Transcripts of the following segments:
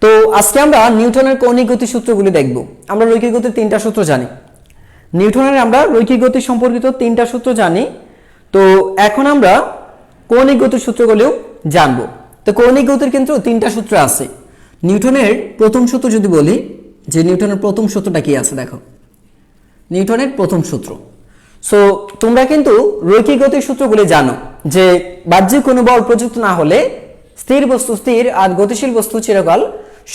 তো আজকে আমরা নিউটনের কৌণিক গতি সূত্রগুলি দেখব। আমরা রৈখিক গতির তিনটা সূত্র জানি, নিউটনের আমরা রৈখিক গতি সম্পর্কিত তিনটা সূত্র জানি। তো এখন আমরা কৌণিক গতির সূত্রগুলিও জানব। তো কৌণিক গতির কিন্তু তিনটা সূত্র আছে। নিউটনের প্রথম সূত্র যদি বলি, যে নিউটনের প্রথম সূত্রটা কি আছে, দেখো নিউটনের প্রথম সূত্র। সো তোমরা কিন্তু রৈখিক গতির সূত্রগুলি জানো যে বাহ্যিক কোনো বল প্রযুক্ত না হলে স্থির বস্তু স্থির আর গতিশীল বস্তু চিরকাল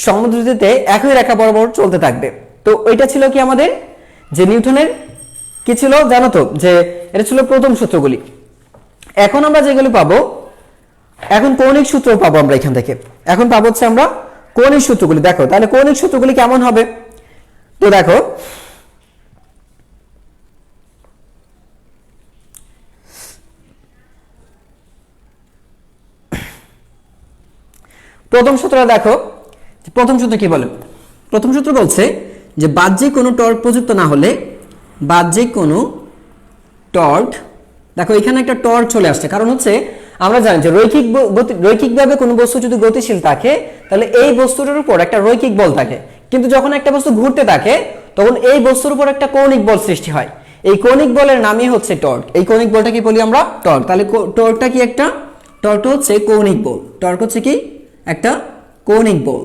সমদ্রুতিতে একই রেখা বরাবর চলতে থাকবে। তো ওইটা ছিল কি আমাদের, যে নিউটনের কি ছিল জানো তো, যে এটা ছিল প্রথম সূত্রগুলি। এখন আমরা যেগুলো পাবো, এখন কৌণিক সূত্র পাবো আমরা এখান থেকে। এখন পাবো হচ্ছে আমরা কৌণিক সূত্রগুলি। দেখো তাহলে কৌণিক সূত্রগুলি কেমন হবে, তো দেখো প্রথম সূত্রটা দেখো। প্রথম সূত্র কি বলে? প্রথম সূত্র বলছে যে বাহ্যিক কোনো টর্ক প্রযুক্ত না হলে, বাহ্যিক কোনো টর্ক, দেখো এখানে একটা টর্ক চলে আসছে, কারণ হচ্ছে আমরা জানি যে রৈখিকভাবে কোনো বস্তু যদি গতিশীল থাকে তাহলে এই বস্তুটার উপর একটা রৈখিক বল থাকে, কিন্তু যখন একটা বস্তু ঘুরতে থাকে তখন এই বস্তুর উপর একটা কৌণিক বল সৃষ্টি হয়। এই কৌণিক বলের নামই হচ্ছে টর্ক। এই কৌণিক বলটা কি বলি আমরা? টর্ক। তাহলে টর্কটা কি? একটা টর্কটা হচ্ছে কৌণিক বল। টর্ক হচ্ছে কি? একটা কৌণিক বল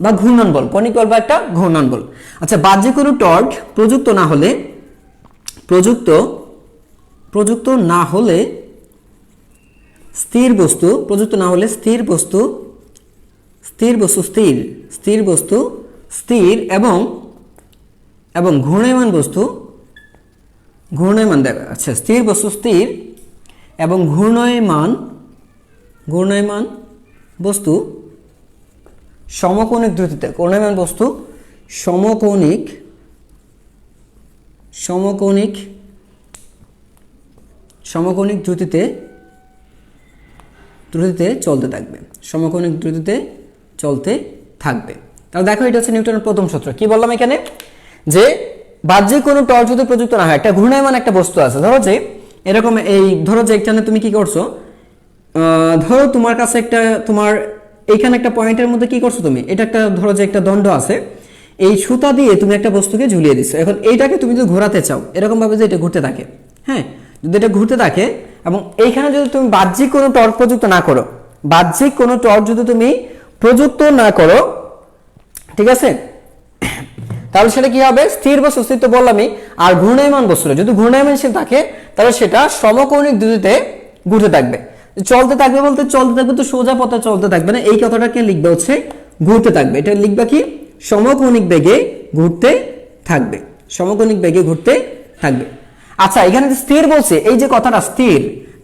বা ঘূর্ণন বল। কৌণিক বল বা একটা ঘূর্ণন বল। আচ্ছা, বাহ্যিক কোনো টর্ক প্রযুক্ত না হলে, প্রযুক্ত না হলে স্থির বস্তু, প্রযুক্ত না হলে স্থির বস্তু স্থির এবং ঘূর্ণায়মান বস্তু, দেবে। আচ্ছা, স্থির বস্তু স্থির এবং ঘূর্ণায়মান বস্তু সমকৌণিক দ্রুতিতে, ঘূর্ণায়মান বস্তু সমকৌণিক দ্রুতিতে চলতে থাকবে, সমকৌণিক দ্রুতিতে চলতে থাকবে। তাহলে দেখো এটা হচ্ছে নিউটনের প্রথম সূত্র। কি বললাম এখানে? যে বাহ্যিক কোনো টর্ক যদি প্রযুক্ত না হয়, একটা ঘূর্ণায়মান একটা বস্তু আছে, ধরো যে এরকম, এই ধরো যে এখানে তুমি কি করছো, ধরো তোমার কাছে একটা, তোমার এইখানে একটা পয়েন্টের মধ্যে কি করছো তুমি, এটা একটা ধরো যে একটা দণ্ড আছে, এই সুতা দিয়ে তুমি একটা বস্তুকে ঝুলিয়ে দিচ্ছ। এখন এইটাকে তুমি যদি ঘোরাতে চাও, এরকম ভাবে যে এটা ঘুরতে থাকে, হ্যাঁ, যদি এটা ঘুরতে থাকে এবং এইখানে যদি তুমি বাহ্যিক কোনো টর্ক প্রযুক্ত না করো, বাহ্যিক কোনো টর্ক যদি তুমি প্রযুক্ত না করো, ঠিক আছে, তাহলে সেটা কি হবে? স্থির বস্তু স্থির তো বললামই, আর ঘূর্ণায়মান বস্তুটা যদি ঘূর্ণায়মানশীল থাকে তাহলে সেটা সমকৌণিক দ্রুতিতে ঘুরতে থাকবে। চলতে থাকবে বলতে চলতে থাকবে তো সোজা পথে চলতে থাকবে না, এই কথাটাকে লিখবে হচ্ছে ঘুরতে থাকবে। এটা লিখবা কি? সমকৌণিক বেগে ঘুরতে থাকবে, সমকৌণিক বেগে ঘুরতে থাকবে। আচ্ছা, এখানে যে স্থির বলছে, এই যে কথাটা স্থির,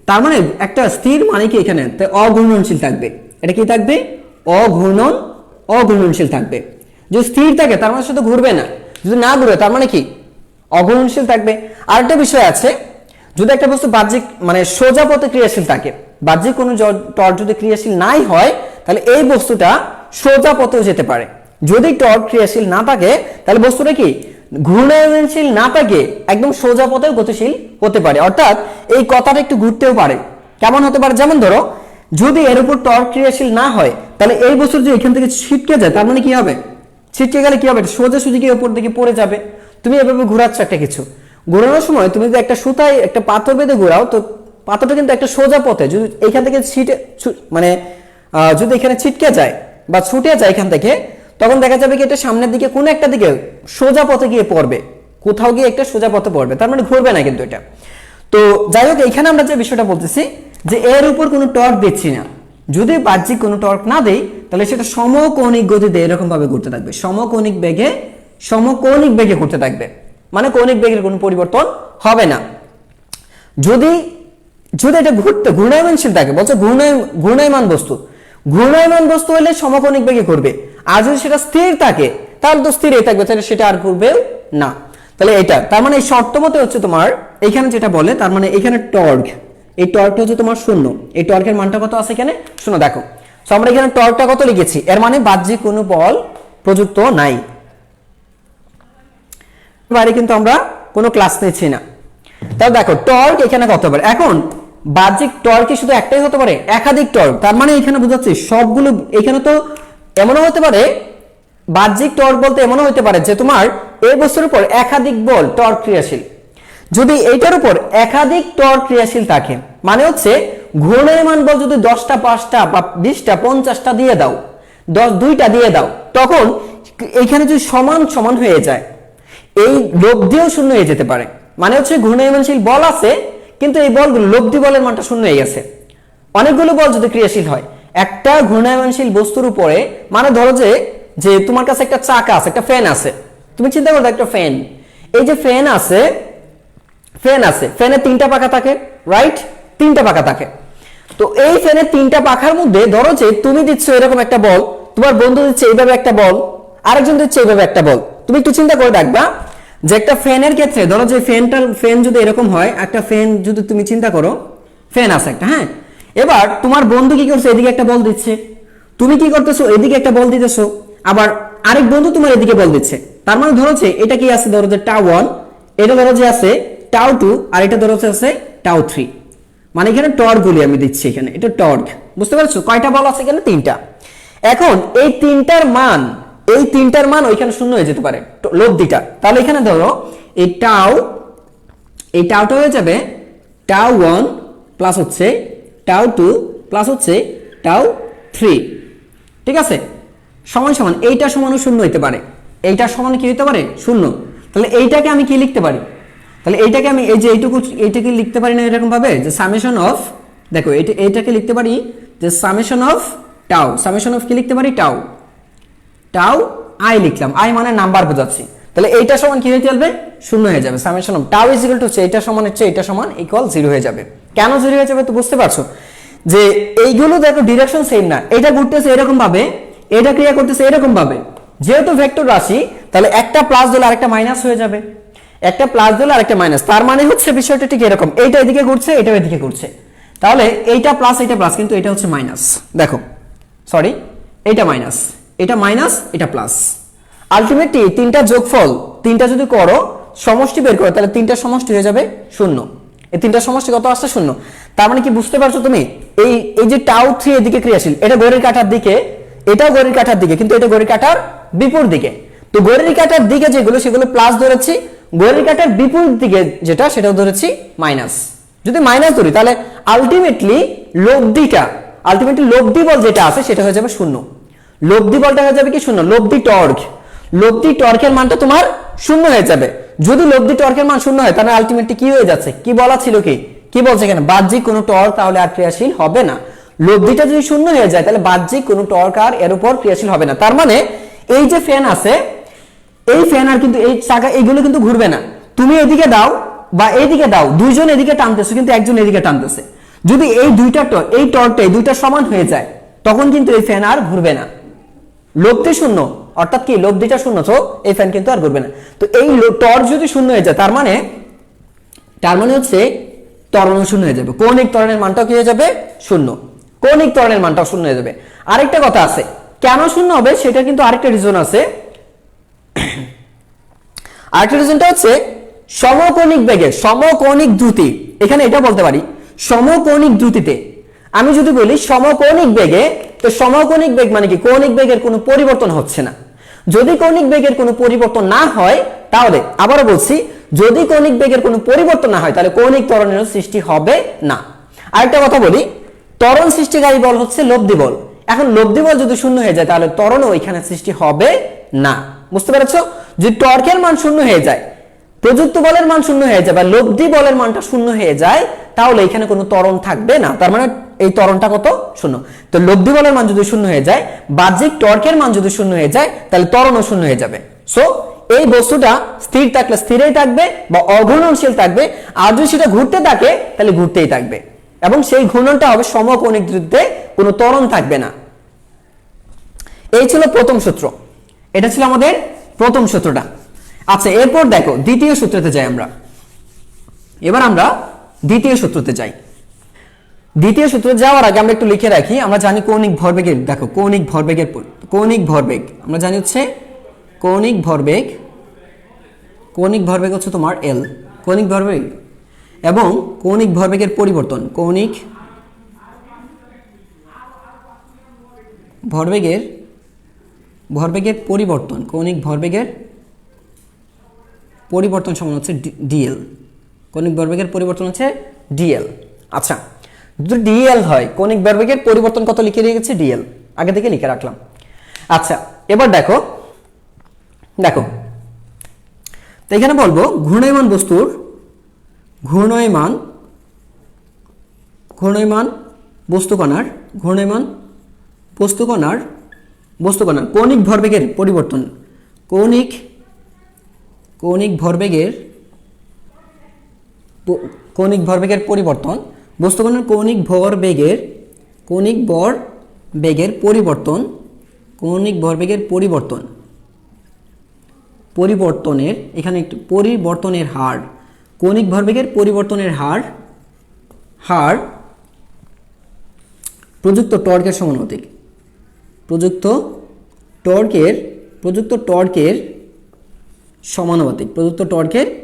তার মানে একটা স্থির মানে কি এখানে অঘূর্ণনশীল থাকবে। এটা কি থাকবে? অঘূর্ণনশীল থাকবে। যদি স্থির থাকে তার মানে সেটা ঘুরবে না, যদি না ঘুরবে তার মানে কি? অঘূর্ণনশীল থাকবে। আরেকটা বিষয় আছে, যদি একটা বস্তু বাহ্যিক মানে সোজা পথে ক্রিয়াশীল থাকে, বাহ্যিক কোনো টর্ক যদি ক্রিয়াশীল নাই হয় তাহলে এই বস্তুটা সোজা পথেও যেতে পারে। যদি টর্ক ক্রিয়াশীল না থাকে তাহলে বস্তুটা কি? ঘূর্ণায়নশীল না থাকে, একদম সোজা পথেও গতিশীল হতে পারে। অর্থাৎ এই কথাটা একটু ঘুরতেও পারে। কেমন হতে পারে? যেমন ধরো, যদি এর উপর টর্ক ক্রিয়াশীল না হয় তাহলে এই বস্তু যদি এখান থেকে ছিটকে যায়, তার মানে কি হবে? ছিটকে গেলে কি হবে? সোজা সুজি গিয়ে উপর দিকে পড়ে যাবে। তুমি এভাবে ঘোরাচ্ছ একটা কিছু, ঘোরানোর সময় তুমি যদি একটা সুতায় একটা পাথর বেঁধে ঘোরাও, তো পাথরটা কিন্তু একটা সোজা পথে, যদি এখান থেকে মানে যদি এখানে ছিটকে যায় বা ছুটে যায় এখান থেকে, তখন দেখা যাবে কি এটা সামনের দিকে কোনো একটা দিকে সোজা পথে গিয়ে পড়বে, কোথাও গিয়ে একটা সোজা পথে পড়বে, তার মানে ঘুরবে না কিন্তু এটা। তো যাই হোক, এখানে আমরা যে বিষয়টা বলতেছি যে এর উপর কোনো টর্ক দিচ্ছি না, যদি বাহ্যিক কোনো টর্ক না দেই তাহলে সেটা সমকৌণিক গতিতে এরকম ভাবে ঘুরতে থাকবে, সমকৌণিক বেগে ঘুরতে থাকবে, মানে কৌণিক বেগের কোনো পরিবর্তন হবে না। যদি এটা ঘূর্ণায়মানশীল থাকে, বলছে ঘূর্ণায়মান বস্তু হলে সমকৌণিক বেগে ঘুরবে, আর যদি সেটা স্থির থাকে তাহলে তো স্থিরই থাকবে, তাহলে সেটা আর ঘুরবে না। তাহলে এটা তার মানে এই শর্ত মতে হচ্ছে তোমার এখানে যেটা বলে, তার মানে এখানে টর্ক, এই টর্কটা হচ্ছে তোমার শূন্য। এই টর্কের মানটা কত আছে এখানে? শূন্য। দেখো, তো আমরা এখানে টর্কটা কত লিখেছি, এর মানে বাহ্যিক কোনো বল প্রযুক্ত নাই। বাইরে কিন্তু আমরা কোনো ক্লাস নিচ্ছি না। তাহলে দেখো টর্ক এখানে কত পারে? এখন বাহ্যিক টর্ক কি শুধু একটাই হতে পারে? একাধিক টর্ক। তার মানে এখানে বোঝাচ্ছে সবগুলো, এখানে তো এমনও হতে পারে, বাহ্যিক টর্ক বলতে এমনও হতে পারে যে তোমার এই বস্তুর উপর একাধিক বল টর্ক ক্রিয়াশীল। যদি এইটার উপর একাধিক টর্ক ক্রিয়াশীল থাকে, মানে হচ্ছে ঘূর্ণায়মান বল যদি 10টা 5টা বা 20টা 50টা দিয়ে দাও, 2টা দিয়ে দাও, তখন এইখানে যদি সমান সমান হয়ে যায়, এই লব্ধিও শূন্য হয়ে যেতে পারে। মানে হচ্ছে ঘূর্ণায়মানশীল বল আছে, কিন্তু এই বলগুলো লব্ধি বলের মানটা শূন্য হয়ে গেছে। অনেকগুলো বল যদি ক্রিয়াশীল হয় একটা ঘূর্ণায়মানশীল বস্তুর উপরে, মানে ধরো যে তোমার কাছে একটা চাকা আছে, একটা ফ্যান আছে, তুমি চিন্তা করো একটা ফ্যান, এই যে ফ্যান আছে, ফ্যানের 3টা পাখা থাকে, রাইট? 3টা পাখা থাকে। তো এই ফ্যানের 3টা পাখার মধ্যে ধরো যে তুমি দিচ্ছ এরকম একটা বল, তোমার বন্ধু দিচ্ছে এইভাবে একটা বল, আরেকজন দিচ্ছে এইভাবে একটা বল। তুমি একটু চিন্তা করে দেখবা যে একটা ফ্যানের ক্ষেত্রে ধরো যে ফ্যান যদি এরকম হয়, একটা ফ্যান যদি তুমি চিন্তা করো, ফ্যান আছে একটা, হ্যাঁ, এবার তোমার বন্ধু কি করছে, এদিকে একটা বল দিচ্ছে, তুমি কি করতেছো, এদিকে একটা বল দিতেছো, আবার আরেক বন্ধু তোমার এদিকে বল দিচ্ছে। তার মানে ধরো যে এটা কি আছে, ধরো যে টাউ 1, এটা ধরো যে আছে টাউ 2, আর এটা ধরো যে আছে টাউ 3। মানে এখানে টর্ক গুলি আমি দিচ্ছি, এখানে এটা টর্ক, বুঝতে পারছো? কয়টা বল আছে এখানে? 3টা। এখন এই 3টার মান ওইখানে শূন্য হয়ে যেতে পারে, লব্ধিটা। তাহলে এখানে ধরো এই টাউটা হয়ে যাবে টাউ 1 প্লাস হচ্ছে টাউ 2 প্লাস হচ্ছে টাউ 3, ঠিক আছে? সমান সমান এইটা সমানও শূন্য হতে পারে, এইটা সমান কি হতে পারে? শূন্য। তাহলে এইটাকে আমি কি লিখতে পারি? তাহলে এইটাকে আমি এই যে এইটাকে লিখতে পারি না এরকম ভাবে যে সামেশন অফ, দেখো এইটাকে লিখতে পারি যে summation of tau, summation of কি লিখতে পারি? টাউ আই লিখলাম, আই মানে নাম্বার বোঝাচ্ছি। তাহলে এইটা সমান কি হয়ে যাবে? শূন্য হয়ে যাবে। Summation of tau is equal two এইটা সমান হচ্ছে এইটা সমান ইকুয়াল 0 হয়ে যাবে। কেন 0 হয়ে যাবে তো বুঝতে পারছো যে এইগুলো দেখো ডিরেকশন সেম না, এটা ঘুরতেছে এরকম ভাবে, এটা ক্রিয়া করতেছে এরকম ভাবে। যেহেতু ভেক্টর রাশি, তাহলে একটা প্লাস দিলে আরেকটা মাইনাস হয়ে যাবে, একটা প্লাস দিলে আরেকটা মাইনাস। তার মানে হচ্ছে বিষয়টা ঠিক এরকম, এইটা এদিকে ঘুরছে, এটা এদিকে ঘুরছে। তাহলে এইটা প্লাস এটা প্লাস, কিন্তু এটা হচ্ছে মাইনাস। দেখো, সরি, এটা মাইনাস, এটা মাইনাস, এটা প্লাস। আলটিমেটলি 3টা যোগফল, 3টা যদি করো সমষ্টি বের করো, তাহলে 3টার সমষ্টি হয়ে যাবে 0। এই 3টার সমষ্টি কত আসছে? 0। তার মানে কি বুঝতে পারছো তুমি? এই যে টাউ 3 এদিকে ক্রিয়াশীল, এটা ঘড়ির কাঁটার দিকে, এটাও ঘড়ির কাঁটার দিকে, কিন্তু এটা ঘড়ির কাঁটার বিপরীত দিকে। তো ঘড়ির কাঁটার দিকে যেগুলো সেগুলো প্লাস ধরেছি, ঘড়ির কাঁটার বিপরীত দিকে যেটা সেটাও ধরেছি মাইনাস। যদি মাইনাস ধরি তাহলে আলটিমেটলি লব্ধি বল যেটা আছে সেটা হয়ে যাবে 0। লব্ধি বলটা হয়ে যাবে কি? 0। লব্ধি টর্কের মানটা তোমার 0 হয়ে যাবে। যদি লব্ধি টর্কের মান 0 হয় তাহলে আলটিমেটলি কি হয়ে যাচ্ছে? কি বলা ছিল, কি বলছে এখানে? বাহ্যিক কোনো টর্ক তাহলে আর ক্রিয়াশীল হবে না। লব্ধিটা যদি 0 হয়ে যায় তাহলে বাহ্যিক কোনো টর্ক আর এর উপর ক্রিয়াশীল হবে না। তার মানে এই যে ফ্যান আছে, এই ফ্যান আর কিন্তু এই চাকা এইগুলো কিন্তু ঘুরবে না। তুমি এদিকে দাও বা এইদিকে দাও, দুইজন এদিকে টানতেছে কিন্তু একজন এদিকে টানতেছে। যদি এই দুইটা সমান হয়ে যায় তখন কিন্তু এই ফ্যান আর ঘুরবে না। লব্ধি 0, অর্থাৎ কি লব্ধিটা 0, তো এই ফ্যান কিন্তু আর ঘুরবে না। তো এই টর্ক যদি 0 হয়ে যায় তার মানে হচ্ছে ত্বরণ 0 হয়ে যাবে। কৌণিক ত্বরণের মানটাও কি হয়ে যাবে? 0। কৌণিক ত্বরণের মানটাও 0 হয়ে যাবে। আরেকটা কথা আছে, কেন 0 হবে সেটা কিন্তু আরেকটা রিজন আছে। আরেকটা রিজনটা হচ্ছে সমকৌণিক বেগে, সমকৌণিক দ্রুতি। এখানে এটা বলতে পারি সমকৌণিক দ্রুতিতে আমি যদি বলি সমকৌণিক বেগে, তো সমকৌণিক বেগ মানে কি? কৌণিক বেগের কোনো পরিবর্তন হচ্ছে না। যদি কৌণিক বেগের কোনো পরিবর্তন না হয় তাহলে, আবারও বলছি, যদি কৌণিক বেগের কোনো পরিবর্তন না হয় তাহলে কৌণিক ত্বরণের সৃষ্টি হবে না। আরেকটা কথা বলি, ত্বরণ সৃষ্টিকারী বল হচ্ছে লব্ধি বল। এখন লব্ধি বল যদি 0 হয়ে যায় তাহলে ত্বরণও ওইখানে সৃষ্টি হবে না। বুঝতে পেরেছো? যদি টর্কের মান 0 হয়ে যায়, প্রযুক্ত বলের মান 0 হয়ে যায় বা লব্ধি বলের মানটা 0 হয়ে যায় তাহলে এখানে কোনো ত্বরণ থাকবে না। তার মানে এই ত্বরণটা কত? 0। তো লব্ধি বলের মান যদি 0 হয়ে যায়, বাহ্যিক টর্কের মান যদি 0 হয়ে যায় তাহলে ত্বরণও 0 হয়ে যাবে। সো এই বস্তুটা স্থির থাকলে স্থিরেই থাকবে বা অঘূর্ণনশীল থাকবে, আর যদি সেটা ঘুরতে থাকে তাহলে ঘুরতেই থাকবে, এবং সেই ঘূর্ণনটা হবে সমকৌণিক দ্রুতিতে, কোনো ত্বরণ থাকবে না। এই ছিল প্রথম সূত্র, এটা ছিল আমাদের প্রথম সূত্রটা। আচ্ছা, এরপর দেখো দ্বিতীয় সূত্রতে যাই আমরা। এবার আমরা দ্বিতীয় সূত্রতে যাই। দ্বিতীয় সূত্রে যাওয়ার আগে আমরা একটু লিখে রাখি, আমরা জানি কৌণিক ভরবেগের, দেখো কৌণিক ভরবেগ আমরা জানি হচ্ছে কৌণিক ভরবেগ হচ্ছে তোমার এল, কৌণিক ভরবেগ, এবং কৌণিক ভরবেগের পরিবর্তন, কৌণিক ভরবেগের ভরবেগের পরিবর্তন, কৌণিক ভরবেগের পরিবর্তন সমান হচ্ছে ডিএল। কৌণিক ভরবেগের পরিবর্তন হচ্ছে ডিএল। আচ্ছা, যদি ডিএল হয় কৌণিক ভরবেগের পরিবর্তন কত লিখে রেখেছি ডিএল, আগে থেকে লিখে রাখলাম। আচ্ছা, এবার দেখো তো এখানে বলবো ঘূর্ণায়মান বস্তুর ঘূর্ণায়মান বস্তুকণার কৌণিক ভরবেগের পরিবর্তন, কৌণিক ভরবেগের পরিবর্তন, বস্তুকণার কৌণিক ভরবেগের পরিবর্তনের এখানে একটু পরিবর্তনের হার, কৌণিক ভরবেগের পরিবর্তনের হার প্রযুক্ত টর্কের সমানুপাতিক, প্রযুক্ত টর্কের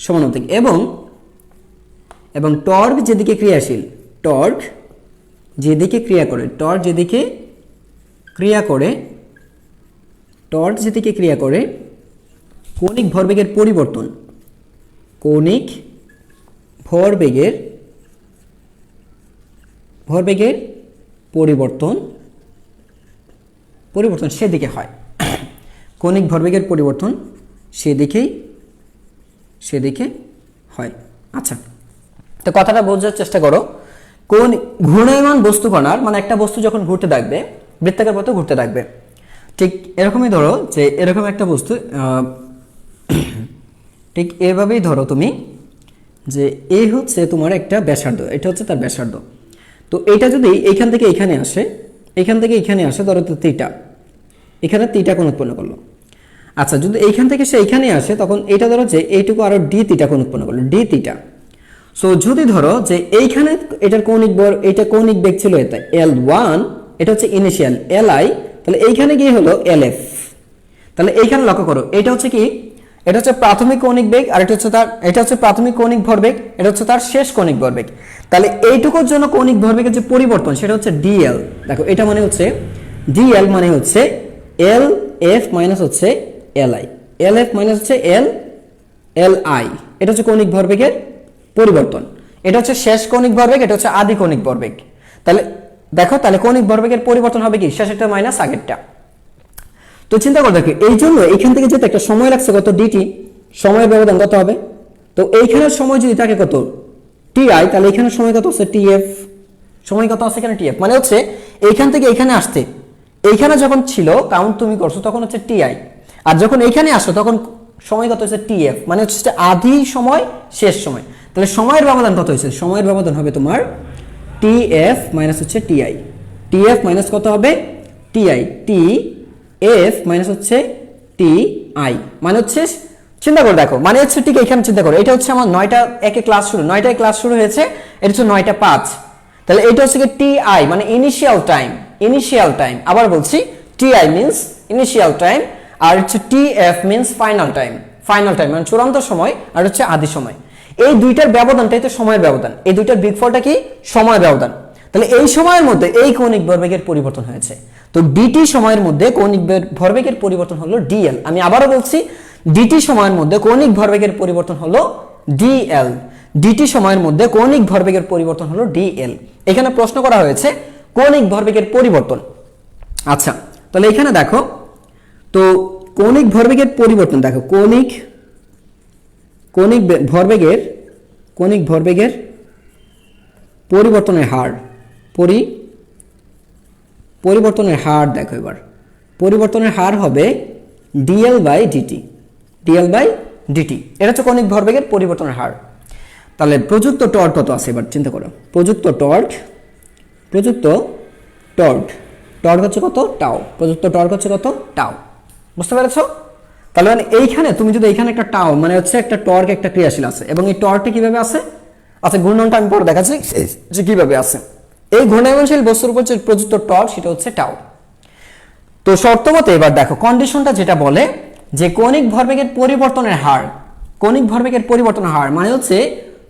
সমানুপাতিক এবং টর্ক যেদিকে ক্রিয়াশীল, টর্ক যেদিকে ক্রিয়া করে কৌণিক ভরবেগের পরিবর্তন সেদিকে হয়। কৌণিক ভরবেগের পরিবর্তন সেদিকে হয়। আচ্ছা, তো কথাটা বোঝার চেষ্টা করো। কোন ঘূর্ণায়মান বস্তুকণার মানে একটা বস্তু যখন ঘুরতে থাকবে, বৃত্তাকার পথে ঘুরতে থাকবে, ঠিক এরকমই ধরো যে এরকম একটা বস্তু, ঠিক এভাবেই ধরো তুমি যে এই হচ্ছে তোমার একটা ব্যাসার্ধ, এটা হচ্ছে তার ব্যাসার্ধ। তো এটা যদি এইখান থেকে এখানে আসে ধরো তো থিটা, এখানে থিটা কোণ উৎপন্ন করলো। আচ্ছা, যদি এইখান থেকে সে এইখানে আসে তখন এটা ধরো যে এইটুকু আরো ডি থিটা কোণ উৎপন্ন করলো, ডি থিটা। সো যদি ধরো যে এইখানে এটার কৌণিক বেগ ছিল এটা L1, এটা হচ্ছে ইনিশিয়াল Li, তাহলে এইখানে গিয়ে হলো LF। তাহলে এইখানে লক্ষ্য করো, এটা হচ্ছে কি, এটা হচ্ছে প্রাথমিক কৌণিক বেগ, আর এটা হচ্ছে প্রাথমিক কৌণিক ভরবেগ, এটা হচ্ছে তার শেষ কৌণিক ভরবেগ। তাহলে এইটুকুর জন্য কৌণিক ভরবেগের যে পরিবর্তন সেটা হচ্ছে ডিএল। দেখো এটা মানে হচ্ছে ডিএল মানে হচ্ছে LF মাইনাস হচ্ছে Li, LF মাইনাস হচ্ছে Li, এটা হচ্ছে কৌণিক ভরবেগের পরিবর্তন। এটা হচ্ছে শেষ কৌণিক ভরবেগ, এটা হচ্ছে আদি কৌণিক ভরবেগ। তাহলে দেখো, তাহলে কৌণিক ভরবেগের পরিবর্তন হবে কি, শেষেরটা মাইনাস আগেরটা। তো চিন্তা করে দেখো, এই জন্য এইখান থেকে যেতে একটা সময় লাগছে কত, ডিটি, সময়ের ব্যবধান কত হবে। তো এইখানের সময় যদি থাকে কত, টিআই, তাহলে এখানে সময় কত হচ্ছে টিএফ, সময় কত আছে এখানে টিএফ, মানে হচ্ছে এইখান থেকে এইখানে আসতে, এইখানে যখন ছিল কাউন্ট তুমি করছো তখন হচ্ছে টিআই, আর যখন এইখানে আসো তখন সময় কত হচ্ছে টিএফ, মানে হচ্ছে আদি সময় শেষ সময়। তাহলে সময়ের ব্যবধান কত হয়েছে, সময়ের ব্যবধান হবে তোমার টিএফ মাইনাস হচ্ছে টিআই, টিএফ মাইনাস কত হবে টিআই, টিএফ মাইনাস হচ্ছে টিআই, মানে হচ্ছে চিন্তা করে দেখো, মানে হচ্ছে ঠিক এখানে চিন্তা করো, এটা হচ্ছে আমার 9টা একে ক্লাস শুরু, 9টায় ক্লাস শুরু হয়েছে, এটা হচ্ছে 9টা 5, তাহলে এটা হচ্ছে কি টিআই মানে ইনিশিয়াল টাইম, আবার বলছি টিআই মিন্স ইনিশিয়াল টাইম, আর হচ্ছে টিএফ মিন্স ফাইনাল টাইম মানে চূড়ান্ত সময়, আর হচ্ছে আদি সময়। এই দুইটার ব্যবধানটাই তো সময়ের ব্যবধান, এই দুইটার বিগফলটা কি, সময় ব্যবধান। তাহলে এই সময়ের মধ্যে এই কৌণিক ভরবেগের পরিবর্তন হয়েছে, তো ডিটি সময়ের মধ্যে কৌণিক ভরবেগের পরিবর্তন হলো ডিএল। আমি আবারও বলছি, ডিটি সময়ের মধ্যে কৌণিক ভরবেগের পরিবর্তন হলো ডিএল, ডিটি সময়ের মধ্যে কৌণিক ভরবেগের পরিবর্তন হলো ডিএল। এখানে প্রশ্ন করা হয়েছে কৌণিক ভরবেগের পরিবর্তন। আচ্ছা, তাহলে এখানে দেখো, তো কৌণিক ভরবেগের পরিবর্তন দেখো, কৌণিক ভরবেগের পরিবর্তনের হার, পরিবর্তনের হার দেখো, এবার পরিবর্তনের হার হবে ডিএল বাই ডিটি, এটা হচ্ছে কৌণিক ভরবেগের পরিবর্তনের হার। তাহলে প্রযুক্ত টর্ক কত আছে এবার চিন্তা করো, প্রযুক্ত টর্ক হচ্ছে কত, টাও, প্রযুক্ত টর্ক হচ্ছে কত, টাও, বুঝতে পেরেছো? তাহলে মানে এইখানে তুমি যদি এইখানে একটা টাও মানে হচ্ছে একটা টর্ক, একটা ক্রিয়াশীল আছে, এবং এই টর্কটা কিভাবে আছে, আচ্ছা ঘূর্ণনটা আমি পরে দেখাচ্ছি যে কিভাবে আছে। এই ঘূর্ণায়মানশীল বস্তুর উপর যে প্রযুক্ত টর্ক সেটা হচ্ছে টাও। তো শর্তমতে এবার দেখো কন্ডিশনটা যেটা বলে যে কৌণিক ভরবেগের পরিবর্তনের হার মানে হচ্ছে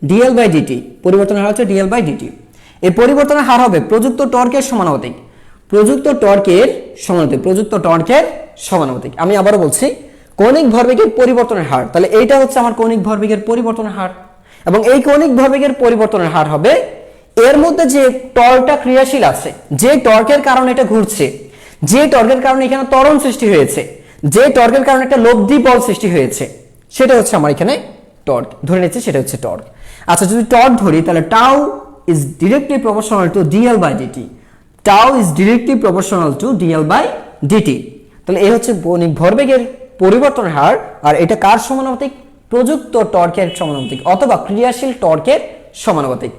ডিএল বাই ডিটি, পরিবর্তনের হার হচ্ছে ডিএল বাই ডিটি। এই পরিবর্তনের হার হবে প্রযুক্ত টর্কের সমানুপাতিক, প্রযুক্ত টর্কের সমানুপাতিক, প্রযুক্ত টর্কের সমানুপাতিক। আমি আবারও বলছি, কৌণিক ভরবেগের পরিবর্তনের হার, তাহলে এইটা হচ্ছে আমার কৌণিক ভরবেগের পরিবর্তনের হার, এবং এই কৌণিক ভরবেগের পরিবর্তনের হার হবে এর মধ্যে যে টর্কটা ক্রিয়াশীল আছে, যে টর্কের কারণে এটা ঘুরছে, যে টর্কের কারণে এখানে ত্বরণ সৃষ্টি হয়েছে, যে টর্কের কারণে একটা লব্ধি বল সৃষ্টি হয়েছে, সেটা হচ্ছে আমার এখানে টর্ক ধরে নিচ্ছি, সেটা হচ্ছে টর্ক। আচ্ছা, যদি টর্ক ধরি তাহলে tau is directly proportional to dL by dt, tau is directly proportional to dL by dt. তাহলে এই হচ্ছে কৌণিক ভরবেগের পরিবর্তনের হার, আর এটা কার সমানুপাতিক? প্রযুক্ত টর্কের সমানুপাতিক অথবা ক্রিয়াশীল টর্কের সমানুপাতিক।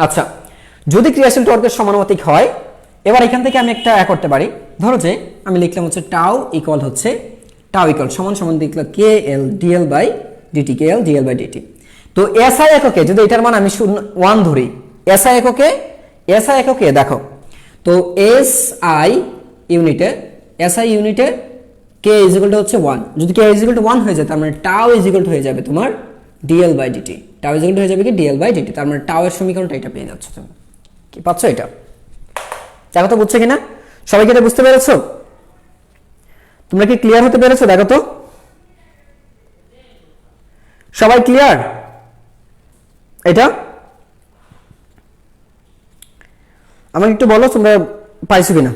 আচ্ছা, যদি ক্রিয়াশীল টর্কের সমানুপাতিক হয়, এবার এখান থেকে আমি একটা করতে পারি। ধরো যে আমি লিখলাম হচ্ছে টাউ ইকুয়াল হচ্ছে টাউ ইকুয়াল সমান সমান লিখলাম K L dL by dt, K L dL by dt. তো এসআই এককে যদি এটার মান আমি 1 ধরি, এসআই এককে দেখো, তো এসআই ইউনিটে কে ইজ ইকুয়াল টু হচ্ছে 1, যদি কে ইজ ইকুয়াল টু 1 হয়ে যায় তার মানে টাউ ইজ ইকুয়াল টু হয়ে যাবে তোমার dL by dt, tau is equal to হয়ে যাবে কি ডিএল বাই ডিটি, তার মানে টাউ এর সমীকরণটা এটা পেয়ে যাচ্ছ তুমি। কি পাচ্ছ এটা? দেখো তো বুঝছে কিনা? সবাই কি এটা বুঝতে পেরেছো? তোমরা কি ক্লিয়ার হতে পেরেছো? দেখো তো সবাই ক্লিয়ার এটা? আমাকে একটু বলো তোমরা পাইছো কিনা।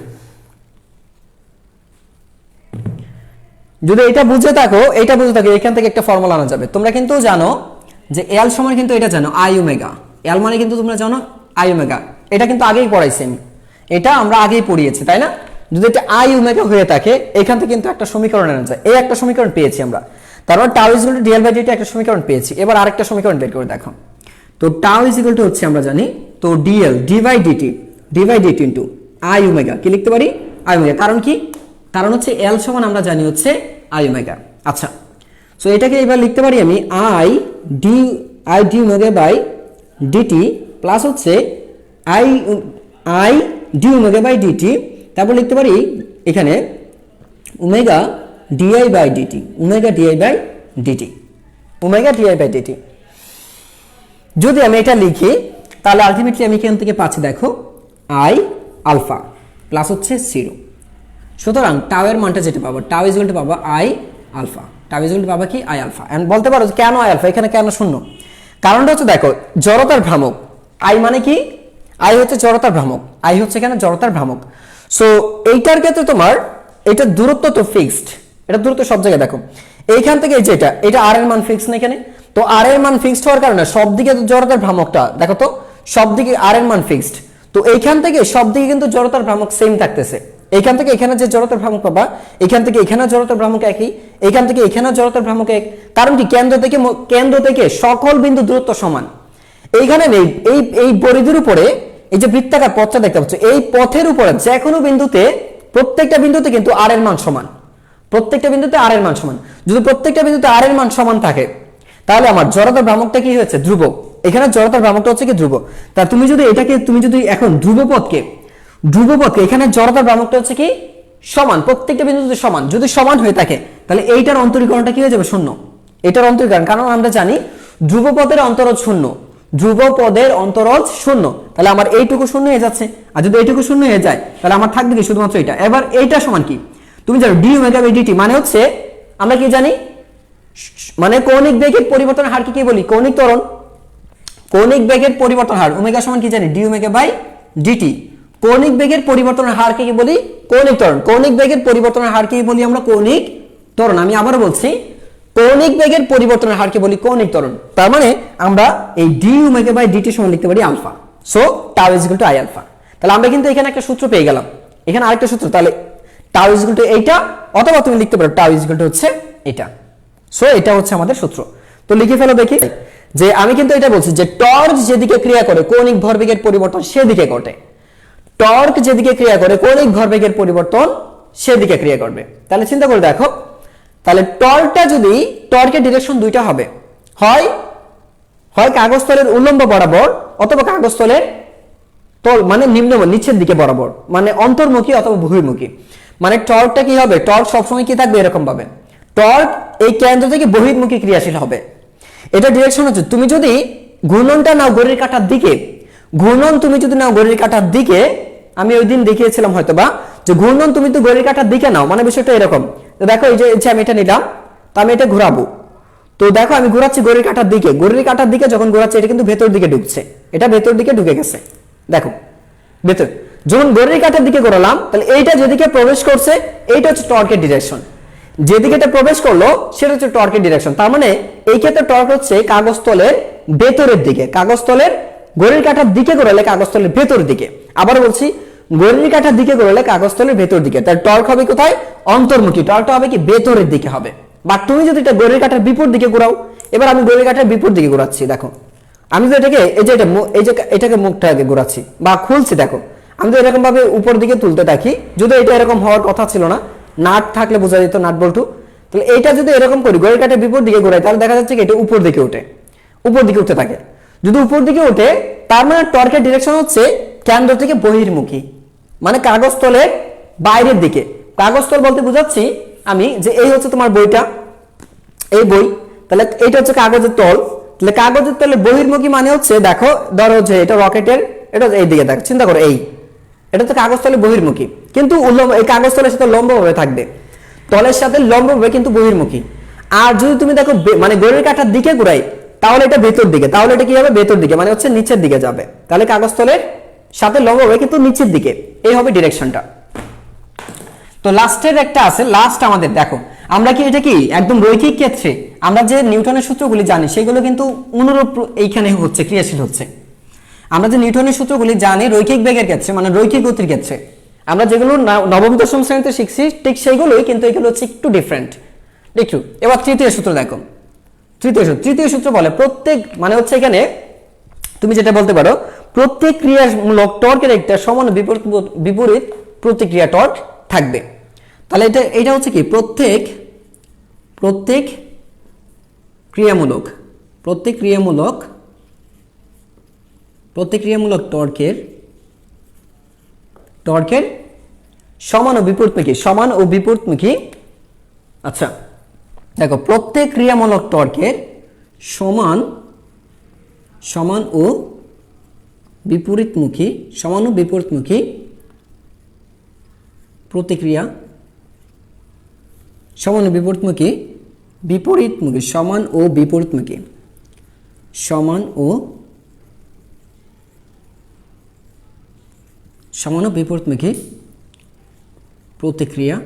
যদি এটা বুঝে থাকো এখান থেকে একটা ফর্মুলা আনা যাবে। তোমরা কিন্তু জানো যে এল সমান কিন্তু এটা জানো আই ওমেগা, এল মানে কিন্তু তোমরা জানো আই ওমেগা, এটা কিন্তু আগেই পড়াইছি আমি, এটা আমরা আগেই পড়িয়েছি তাই না? যদি এটা আই ওমেগা হয়ে থাকে এখান থেকে কিন্তু একটা সমীকরণ আনা যায়, এই একটা সমীকরণ পেয়েছি আমরা, তারপর tau is equal to dL by dt একটা সমীকরণ পেয়েছি। এবার আরেকটা সমীকরণ বের করে দেখো, তো টাউ ইজ ইকুয়াল টু হচ্ছে আমরা জানি তো dL d by dt into I omega, কি লিখতে পারি? I omega. কারণ কি? কারণ হচ্ছে এল সমান আমরা জানি হচ্ছে আই ওমেগা। আচ্ছা, সো এটাকে এবার লিখতে পারি আমি I d omega by dt plus হচ্ছে I d omega by dt, তারপর লিখতে পারি এখানে ওমেগা ডিআই বাই ডিটি, যদি আমি এটা লিখি তাহলে আলটিমেটলি আমি এখান থেকে পাচ্ছি দেখো আই আলফা প্লাস হচ্ছে 0। সুতরাং টাউ এর মানটা যেটা পাবো টাউ ইজ ইকুয়াল টু পাবো I alpha, tau is equal to পাবো কি আই আলফা। এন্ড বলতে পারো কেন আই আলফা, এখানে কেন শূন্য? কারণটা হচ্ছে দেখো জড়তার ভ্রামক, আই মানে কি? আই হচ্ছে জড়তার ভ্রামক, আই হচ্ছে এখানে জড়তার ভ্রামক। সো এইটার ক্ষেত্রে তোমার এটা দূরত্ব তো ফিক্সড, এটা দূরত্ব সব জায়গায় দেখো, এইখান থেকে এই যেটা এটা আর এর মান ফিক্সড না এখানে, তো আর এর মান ফিক্সড হওয়ার কারণে সব দিকে জড়তার ভ্রামকটা দেখো তো সব দিকে আর এর মান ফিক্সড, তো এইখান থেকে সব দিকে কিন্তু জড়তার ভ্রামক সেম থাকতেছে। এইখান থেকে এখানে যে জড়তার ভ্রামক পাবা, এখান থেকে এখানে জড়তার ভ্রামক একই, এখান থেকে এখানে জড়তার ভ্রামক এক। কারণ কি? কেন্দ্র থেকে সকল বিন্দু দূরত্ব সমান। এইখানে নেই এই পরিধির উপরে এই যে বৃত্তাকার পথটা দেখতে পাচ্ছ, এই পথের উপরে যে কোনো বিন্দুতে প্রত্যেকটা বিন্দুতে কিন্তু আর এর মান সমান, প্রত্যেকটা বিন্দুতে আর এর মান সমান। যদি প্রত্যেকটা বিন্দুতে আর এর মান সমান থাকে তাহলে আমার জড়তার ভ্রামকটা কি হয়েছে? ধ্রুবক। এখানে জড়তার ভ্রামকটা হচ্ছে কি ধ্রুব। তা তুমি যদি এখন ধ্রুবপথকে এখানে জড়তার ভ্রামকটা হচ্ছে কি সমান, প্রত্যেকটা বিন্দুতে সমান, যদি সমান হয়ে থাকে তাহলে এইটার অন্তরীকরণটা কি হয়ে যাবে? শূন্য। এটার অন্তরীকরণ, কারণ আমরা জানি ধ্রুবপদের অন্তরজ শূন্য, ধ্রুবপদের অন্তরজ শূন্য, তাহলে আমার এইটুকু শূন্য হয়ে যাচ্ছে। আর যদি এইটুকু শূন্য হয়ে যায় তাহলে আমার থাকবে কি? শুধুমাত্র এটা। এবার এইটা সমান কি? তুমি জানো ডি ওমেগা বাই ডিটি মানে হচ্ছে আমরা কি জানি, মানে কৌণিক বেগের পরিবর্তনের হার কি বলি? কৌণিক ত্বরণ। কৌণিক বেগের পরিবর্তন হার ওমেগা সমান কি জানি? D omega by dt. কৌণিক বেগের পরিবর্তনের হার কি বলি? কৌণিক ত্বরণ। কৌণিক বেগের পরিবর্তনের হার কি বলি আমরা? কৌণিক ত্বরণ। আমি আবারও বলছি, কৌণিক বেগের পরিবর্তনের হার কি বলি? কৌণিক ত্বরণ। তার মানে আমরা এই ডি ওমেগা বাই ডিটি সমান লিখতে পারি alpha. So tau is equal to I alpha. তাহলে আমরা কিন্তু এখানে একটা সূত্র পেয়ে গেলাম, এখানে আরেকটা সূত্র, তাহলে টাউ ইজ ইকুয়াল টু এইটা, অথবা তুমি লিখতে পারো টাউ ইজ ইকুয়াল টু হচ্ছে এটা। সো এটা হচ্ছে আমাদের সূত্র। তো লিখে ফেলো দেখি, যে আমি কিন্তু এটা বলছি যে টর্ক যেদিকে ক্রিয়া করে কৌণিক ভরবেগের পরিবর্তন সেদিকে ঘটে, টর্ক যেদিকে ক্রিয়া করে কৌণিক ভরবেগের পরিবর্তন সেদিকে ক্রিয়া করবে। তাহলে চিন্তা করে দেখো, তাহলে টর্কটা যদি টর্কের ডিরেকশন দুইটা হবে, হয় কাগজতলের উল্লম্ব বরাবর অথবা কাগজতলের তল মানে নিচের দিকে বরাবর, মানে অন্তর্মুখী অথবা বহির্মুখী। মানে টর্কটা কি হবে? টর্ক সবসময় কি থাকবে? এরকম ভাবে টর্ক এই কেন্দ্র থেকে বহির্মুখী ক্রিয়াশীল হবে। এটা ডিরেকশন হচ্ছে, তুমি যদি ঘূর্ণনটা নাও ঘড়ির কাঁটার দিকে, ঘূর্ণন তুমি যদি নাও ঘড়ির কাঁটার দিকে, আমি ওই দিন দেখিয়েছিলাম হয়তোবা যে ঘূর্ণন তুমি তো ঘড়ির কাঁটার দিকে নাও, মানে বিষয়টা এরকম। তো দেখো এই যে আমি এটা নিলাম, তো আমি এটা ঘোরাবো, তো দেখো আমি ঘোরাচ্ছি ঘড়ির কাঁটার দিকে, ঘড়ির কাঁটার দিকে যখন ঘোরাচ্ছি এটা কিন্তু ভেতর দিকে ঢুকছে, এটা ভেতর দিকে ঢুকে গেছে, দেখো ভেতর। যখন ঘড়ির কাঁটার দিকে ঘোরালাম তাহলে এইটা যেদিকে প্রবেশ করছে এইটা হচ্ছে টর্কের ডিরেকশন, যেদিকে এটা প্রবেশ করলো সেটা হচ্ছে টর্কের ডিরেকশন। তার মানে এই ক্ষেত্রে টর্ক হচ্ছে কাগজতলের ভেতরের দিকে, কাগজতলের ঘড়ির কাঁটার দিকে ঘোরালে কাগজতলের ভেতর দিকে। আবার বলছি, ঘড়ির কাঁটার দিকে ঘোরালে কাগজতলের ভেতর দিকে, তার টর্ক হবে কোথায়? অন্তর্মুখী, টর্কটা হবে কি ভেতরের দিকে হবে। বা তুমি যদি এটা ঘড়ির কাঁটার বিপরীত দিকে ঘোরাও, এবার আমি ঘড়ির কাঁটার বিপরীত দিকে ঘোরাচ্ছি, দেখো আমি তো এটাকে এই যে এটাকে মুখটাকে ঘোরাচ্ছি বা খুলছি, দেখো আমি তো এরকম ভাবে উপর দিকে তুলতে থাকি, যদি এটা এরকম হওয়ার কথা ছিল না, নাট থাকলে বোঝা যেত, নাট বল্টু। তাহলে এইটা যদি এরকম করি ঘড়ির কাঁটার বিপরীত দিকে ঘোরাই, তাহলে দেখা যাচ্ছে কি এটা উপর দিকে ওঠে, উপর দিকে উঠতে থাকে। যদি উপর দিকে ওঠে তার মানে টর্কের ডিরেকশন হচ্ছে কেন্দ্র থেকে বহির্মুখী, মানে কাগজতলের বাইরের দিকে। কাগজতল বলতে বোঝাচ্ছি আমি যে এই হচ্ছে তোমার বইটা, এই বই, তাহলে এটা হচ্ছে কাগজের তল, তাহলে কাগজের তলের বহির্মুখী মানে হচ্ছে দেখো, ধরো যে এটা রকেটের, এটা এই দিকে দেখো, চিন্তা করো এই এটা তো কাগজতলের বহির্মুখী, কিন্তু এই কাগজতলের সাথে লম্বভাবে থাকবে, তলের সাথে লম্বভাবে কিন্তু বহির্মুখী। আর যদি তুমি দেখো মানে ঘড়ির কাঁটার দিকে ঘুরাই তাহলে এটা ভেতর দিকে, তাহলে এটা কি হবে? ভেতর দিকে, মানে হচ্ছে নিচের দিকে যাবে, তাহলে কাগজতলের সাথে লম্বভাবে কিন্তু নিচের দিকে, এই হবে ডিরেকশনটা। তো লাস্টের একটা আছে, লাস্ট আমাদের দেখো আমরা কি এটা কি একদম রৈখিক ক্ষেত্রে আমরা যে নিউটনের সূত্রগুলি জানি সেগুলো কিন্তু অনুরূপ এইখানে হচ্ছে, ক্রিয়াশীল হচ্ছে। আমরা যে নিউটনের সূত্রগুলি জানি রৈখিক বেগের ক্ষেত্রে, মানে রৈখিক গতির ক্ষেত্রে, আমরা যেগুলো নবম দশম শ্রেণীতে শিখছি ঠিক সেইগুলোই, কিন্তু এগুলো হচ্ছে একটু ডিফারেন্ট একটু। এবার তৃতীয় সূত্র দেখো, তৃতীয় সূত্র বলে প্রত্যেক, মানে হচ্ছে এখানে তুমি যেটা বলতে পারো প্রত্যেক ক্রিয়ামূলক টর্কের একটা সমান বিপরীত প্রতিক্রিয়া টর্ক থাকবে। তাহলে এটা হচ্ছে কি প্রত্যেক ক্রিয়ামূলক টর্কের সমান ও বিপরীতমুখী। আচ্ছা দেখো, প্রত্যেক ক্রিয়ামূলক টর্কের সমান ও বিপরীতমুখী প্রতিক্রিয়া, সমান ও বিপরীতমুখী প্রতিক্রিয়া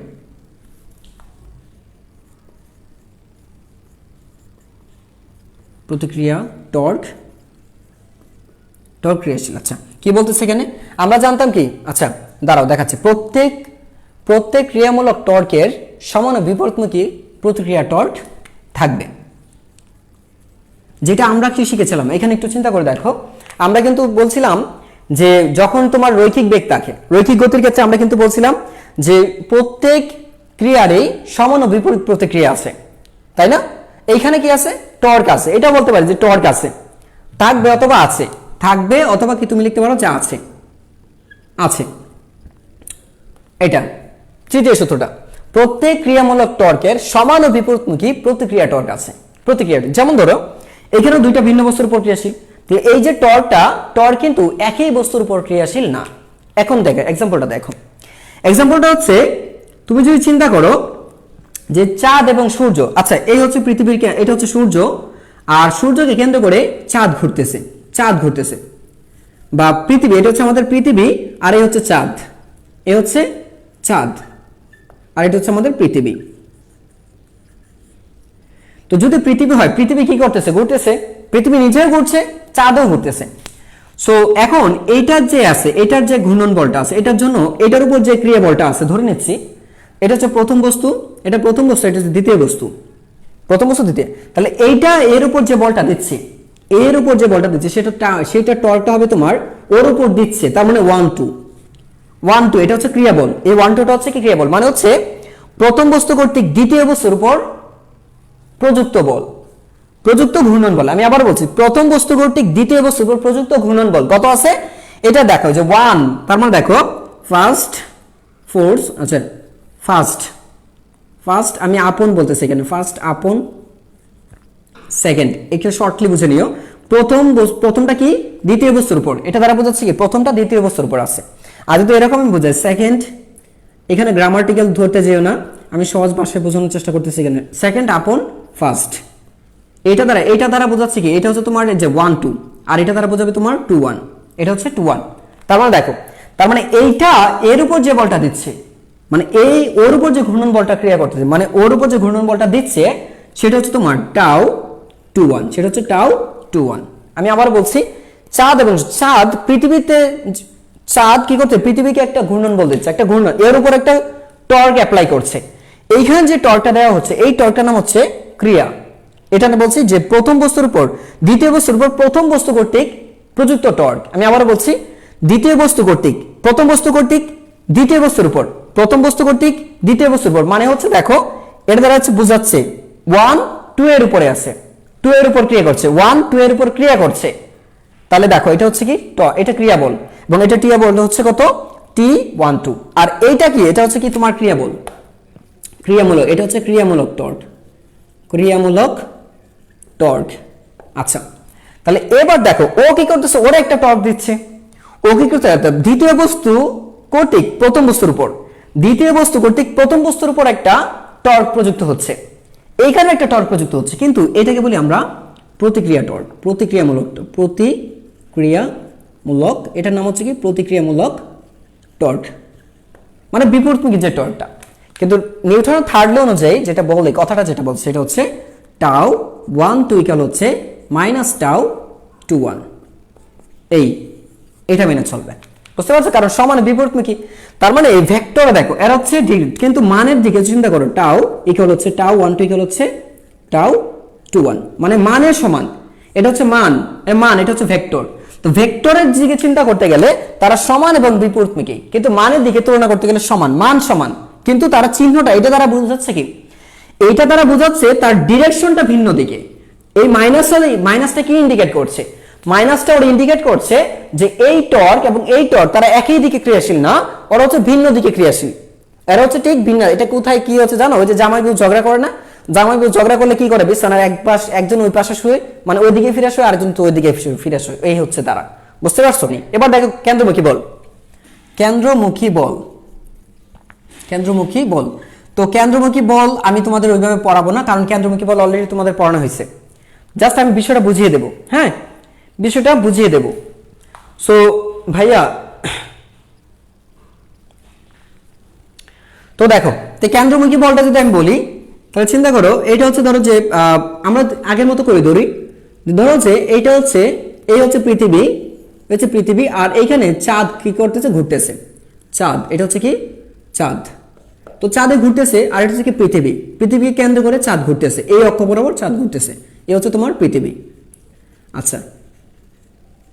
টর্ক ক্রিয়াশীল। আচ্ছা কি বলতেছে এখানে? আমরা জানতাম কি, আচ্ছা দাঁড়াও দেখাচ্ছি, প্রত্যেক ক্রিয়ামূলক টর্কের সমান ও বিপরীতমুখী প্রতিক্রিয়া টর্ক থাকবে। যেটা আমরা কি শিখেছিলাম এখানে একটু চিন্তা করে দেখো, আমরা কিন্তু বলছিলাম যে যখন তোমার রৈখিক বেগ থাকে, রৈখিক গতির ক্ষেত্রে আমরা কিন্তু বলছিলাম যে প্রত্যেক ক্রিয়ারই সমান ও বিপরীত প্রতিক্রিয়া আছে, তাই না? এইখানে কি আছে? টর্ক আছে। এটা বলতে পারি যে টর্ক আছে, থাকবে অথবা আছে, থাকবে অথবা কি তুমি লিখতে পারো যে আছে। এটা তৃতীয় সূত্রটা, প্রত্যেক ক্রিয়ামূলক টর্কের সমান ও বিপরীতমুখী প্রতিক্রিয়া টর্ক আছে। প্রতিক্রিয়া যেমন ধরো এখানে দুইটা ভিন্ন বস্তুর উপর ক্রিয়াশীল, এই যে টর্ক কিন্তু একই বস্তুর উপর ক্রিয়াশীল না। এখন দেখো এক্সাম্পলটা হচ্ছে, তুমি যদি চিন্তা করো যে চাঁদ এবং সূর্য, আচ্ছা এই হচ্ছে পৃথিবীর, এটা হচ্ছে সূর্য, আর সূর্যকে কেন্দ্র করে চাঁদ ঘুরতেছে বা পৃথিবী, এটা হচ্ছে আমাদের পৃথিবী, আর এই হচ্ছে চাঁদ, আর এটা হচ্ছে আমাদের পৃথিবী। তো যদি পৃথিবী হয়, পৃথিবী কি করতেছে? ঘুরতেছে, পৃথিবী নিজেও ঘুরছে, চাঁদও ঘুরতেছে। সো এখন এটার যে ঘূর্ণন বলটা আছে, এটার জন্য এটার উপর যে ক্রিয়া বলটা আছে, ধরে নিচ্ছি এটা হচ্ছে প্রথম বস্তু, এটা হচ্ছে দ্বিতীয় বস্তু, দ্বিতীয়। তাহলে এইটা এর উপর যে বলটা দিচ্ছে, সেটা টর্কটা হবে তোমার ওর উপর দিচ্ছে, তার মানে 1 2 এটা হচ্ছে ক্রিয়াবল। এই 1 2টা হচ্ছে কি ক্রিয়াবল, মানে হচ্ছে প্রথম বস্তু কর্তৃক দ্বিতীয় বস্তুর উপর প্রযুক্ত ঘূর্ণন বল। আমি আবার বলছি, প্রথম বস্তু কর্তৃক দ্বিতীয় বস্তুর উপর প্রযুক্ত ঘূর্ণন বল কত আছে? এটা দেখো যে 1, তার মানে দেখো ফার্স্ট ফোর্স, আচ্ছা ফার্স্ট আমি আপন বলতেছি এখানে, ফার্স্ট আপন সেকেন্ড, একটু শর্টলি বুঝে নিও। প্রথমটা কি? দ্বিতীয় বস্তুর উপর, এটা দ্বারা বোঝাচ্ছে কি প্রথমটা দ্বিতীয় বস্তুর উপর আছে। আর যদি এরকমই বোঝায় সেকেন্ড, এখানে গ্রামাটিক্যাল ধরতে যেও না, আমি সহজ ভাষায় বোঝানোর চেষ্টা করতেছি। এখানে সেকেন্ড আপন ফার্স্ট, এটা দ্বারা বোঝাচ্ছে কি, এটা হচ্ছে তোমার যে 1 2, আর এটা দ্বারা বোঝাবে তোমার 2 1, এটা হচ্ছে 2 1। তার মানে দেখো, তার মানে এইটা এর উপর যে বলটা দিচ্ছে, মানে এই ওর উপর যে ঘূর্ণন বলটা ক্রিয়া করতেছে, মানে ওর উপর যে ঘূর্ণন বলটা দিচ্ছে সেটা হচ্ছে তোমার টাউ 2 1, সেটা হচ্ছে টাউ 2 1। আমি আবার বলছি, চাঁদ পৃথিবীতে, চাঁদ কি করছে, পৃথিবীকে একটা ঘূর্ণন বল দিচ্ছে, একটা ঘূর্ণন, এর উপর একটা টর্ক অ্যাপ্লাই করছে। এইখানে যে টর্কটা দেওয়া হচ্ছে, এই টর্কটার নাম হচ্ছে ক্রিয়া। এটা আমি বলছি যে প্রথম বস্তুর উপর দ্বিতীয় বস্তুর উপর প্রথম বস্তু কর্তৃক প্রযুক্ত টর্ক। আমি আবার বলছি, দ্বিতীয় বস্তু কর্তৃক প্রথম বস্তু কর্তৃক দ্বিতীয় বস্তুর উপর, প্রথম বস্তু কর্তৃক দ্বিতীয় বস্তুর উপর, মানে হচ্ছে দেখো এটা দ্বারা হচ্ছে বোঝাচ্ছে 1 2 এর উপরে আছে, 2 এর উপর ক্রিয়া করছে, 1 2 এর উপর ক্রিয়া করছে। তাহলে দেখো এটা হচ্ছে কি, এটা ক্রিয়া বল, এবং এটা ক্রিয়া বল হচ্ছে কত, T1 2। আর এইটা কি, এটা হচ্ছে কি তোমার ক্রিয়া বল, ক্রিয়ামূলক, এটা হচ্ছে ক্রিয়ামূলক টর্ক, ক্রিয়ামূলক টর্ক। আচ্ছা, তাহলে এবার দেখো ও কি করতেছে, ওরা একটা টর্ক দিচ্ছে, ও কি করতে, দ্বিতীয় বস্তু কর্তৃক প্রথম বস্তুর উপর, দ্বিতীয় বস্তু কর্তৃক প্রথম বস্তুর উপর একটা টর্ক প্রযুক্ত হচ্ছে, এইখানে একটা টর্ক প্রযুক্ত হচ্ছে, কিন্তু এটাকে বলি আমরা প্রতিক্রিয়া টর্ক, প্রতিক্রিয়ামূলক, প্রতিক্রিয়ামূলক, এটার নাম হচ্ছে কি প্রতিক্রিয়ামূলক টর্ক, মানে বিপরীতমুখী যে টর্কটা। কিন্তু নিউটনের থার্ড ল অনুযায়ী যেটা বলে, কথাটা যেটা বলছে সেটা হচ্ছে টাউ 1 2 ইকুয়াল হচ্ছে মাইনাস টাউ 2 1, এটা মেনে চলবে, বুঝতে পারছো, কারণ সমান বিপরীতমুখী। তার মানে এই ভেক্টরে দেখো এর হচ্ছে ডিগ্রি, কিন্তু মানের দিকে চিন্তা করো, টাউ ইকুয়াল হচ্ছে টাউ 1 2 ইকুয়াল হচ্ছে টাউ 2 1, মানে মানের সমান, এটা হচ্ছে মান, এটা হচ্ছে ভেক্টর। তো ভেক্টরের দিকে চিন্তা করতে গেলে তারা সমান এবং বিপরীতমুখী, কিন্তু মানের দিকে তুলনা করতে গেলে সমান, মান সমান, কিন্তু তারা চিহ্নটা এটা দ্বারা বোঝাচ্ছে কি, এইটা দ্বারা বোঝাচ্ছে তার ডিরেকশনটা ভিন্ন দিকে। এই মাইনাসটা কি ইন্ডিকেট করছে, মাইনাসটা ওর ইন্ডিকেট করছে যে এই টর্ক এবং এই টর্ক তারা একই দিকে ক্রিয়াশীল না, ওরা হচ্ছে ভিন্ন দিকে ক্রিয়াশীল, এরা হচ্ছে ঠিক ভিন্ন। এটা কোথায় কি হচ্ছে জানো, ওই যে জামাই বউ ঝগড়া করে না, জামাই বউ ঝগড়া করলে কি করে, বিছানার একজন ওই পাশে শুয়ে, মানে ওই দিকে ফিরে শুয়ে, আরেকজন তো ওই দিকে ফিরে শুয়ে, এই হচ্ছে তারা, বুঝতে পারছো নি? এবার দেখো কেন্দ্রমুখী বল, কেন্দ্রমুখী বল, কেন্দ্রমুখী বল। তো কেন্দ্রমুখী বল আমি তোমাদের ওইভাবে পড়াবো না, কারণ কেন্দ্রমুখী বল অলরেডি তোমাদের পড়ানো হয়েছে, জাস্ট আমি বিষয়টা বুঝিয়ে দেব, হ্যাঁ বিষয়টা বুঝিয়ে দেব। সো ভাইয়া, তো দেখো, তো কেন্দ্রমুখী বলটা যদি আমি বলি, তাহলে চিন্তা করো, এটা হচ্ছে ধরো যে আমরা আগের মতো করে ধরি, ধরো যে এইটা হচ্ছে, এই হচ্ছে পৃথিবী, আর এইখানে চাঁদ কি করতেছে, ঘুরতেছে, চাঁদ, এটা হচ্ছে কি চাঁদ, তো চাঁদে ঘুরতেছে, আর এটা হচ্ছে কি পৃথিবীকে কেন্দ্র করে চাঁদ ঘুরতেছে, এই অক্ষ বরাবর চাঁদ ঘুরতেছে, এই হচ্ছে তোমার পৃথিবী। আচ্ছা,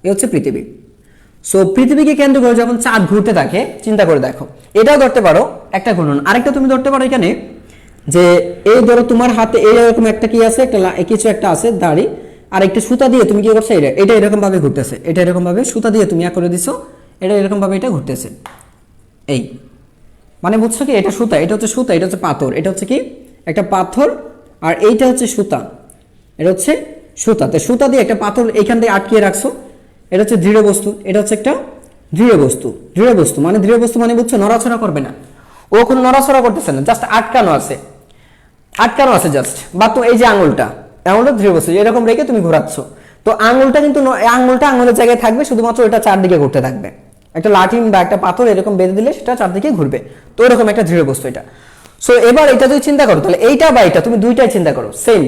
এই হচ্ছে পৃথিবী। সো পৃথিবীকে কেন্দ্র করে যখন চাঁদ ঘুরতে থাকে, চিন্তা করে দেখো, এটাও ধরতে পারো একটা ঘূর্ণন, আরেকটা তুমি ধরতে পারো এখানে যে এই ধরো তোমার হাতে এইরকম একটা কি আছে, একটা কিছু একটা আছে দাড়ি, আর একটা সুতা দিয়ে তুমি কি করছো, এটা এরকম ভাবে ঘুরতেছে, এটা এরকম ভাবে সুতা দিয়ে তুমি করে দিছো, এটা এরকম ভাবে এটা ঘুরতেছে, এই মানে বুঝছো কি, এটা সুতা, এটা হচ্ছে সুতা, এটা হচ্ছে পাথর, এটা হচ্ছে কি একটা পাথর, আর এইটা হচ্ছে সুতা, এটা হচ্ছে সুতা। তো সুতা দিয়ে একটা পাথর এইখান দিয়ে আটকিয়ে রাখছো, এটা হচ্ছে দৃঢ় বস্তু, এটা হচ্ছে একটা দৃঢ় বস্তু, দৃঢ় বস্তু মানে বুঝছো, নড়াচড়া করবে না, ও কোনো নড়াচড়া করতেছে না, জাস্ট আটকানো আছে জাস্ট। বা তো এই যে আঙুলটা দৃঢ় বস্তু, এরকম রেখে তুমি ঘোরাচ্ছ, তো আঙুলটা কিন্তু আঙুলের জায়গায় থাকবে, শুধুমাত্র এটা চারদিকে ঘুরতে থাকবে, একটা লাঠিম বা একটা পাথর এরকম বেঁধে দিলে সেটা চারদিকে ঘুরবে, তো এরকম একটা দৃঢ় বস্তু এটা। সো এবার এটা যদি চিন্তা করো, তাহলে এইটা বা এটা তুমি দুইটাই চিন্তা করো সেম।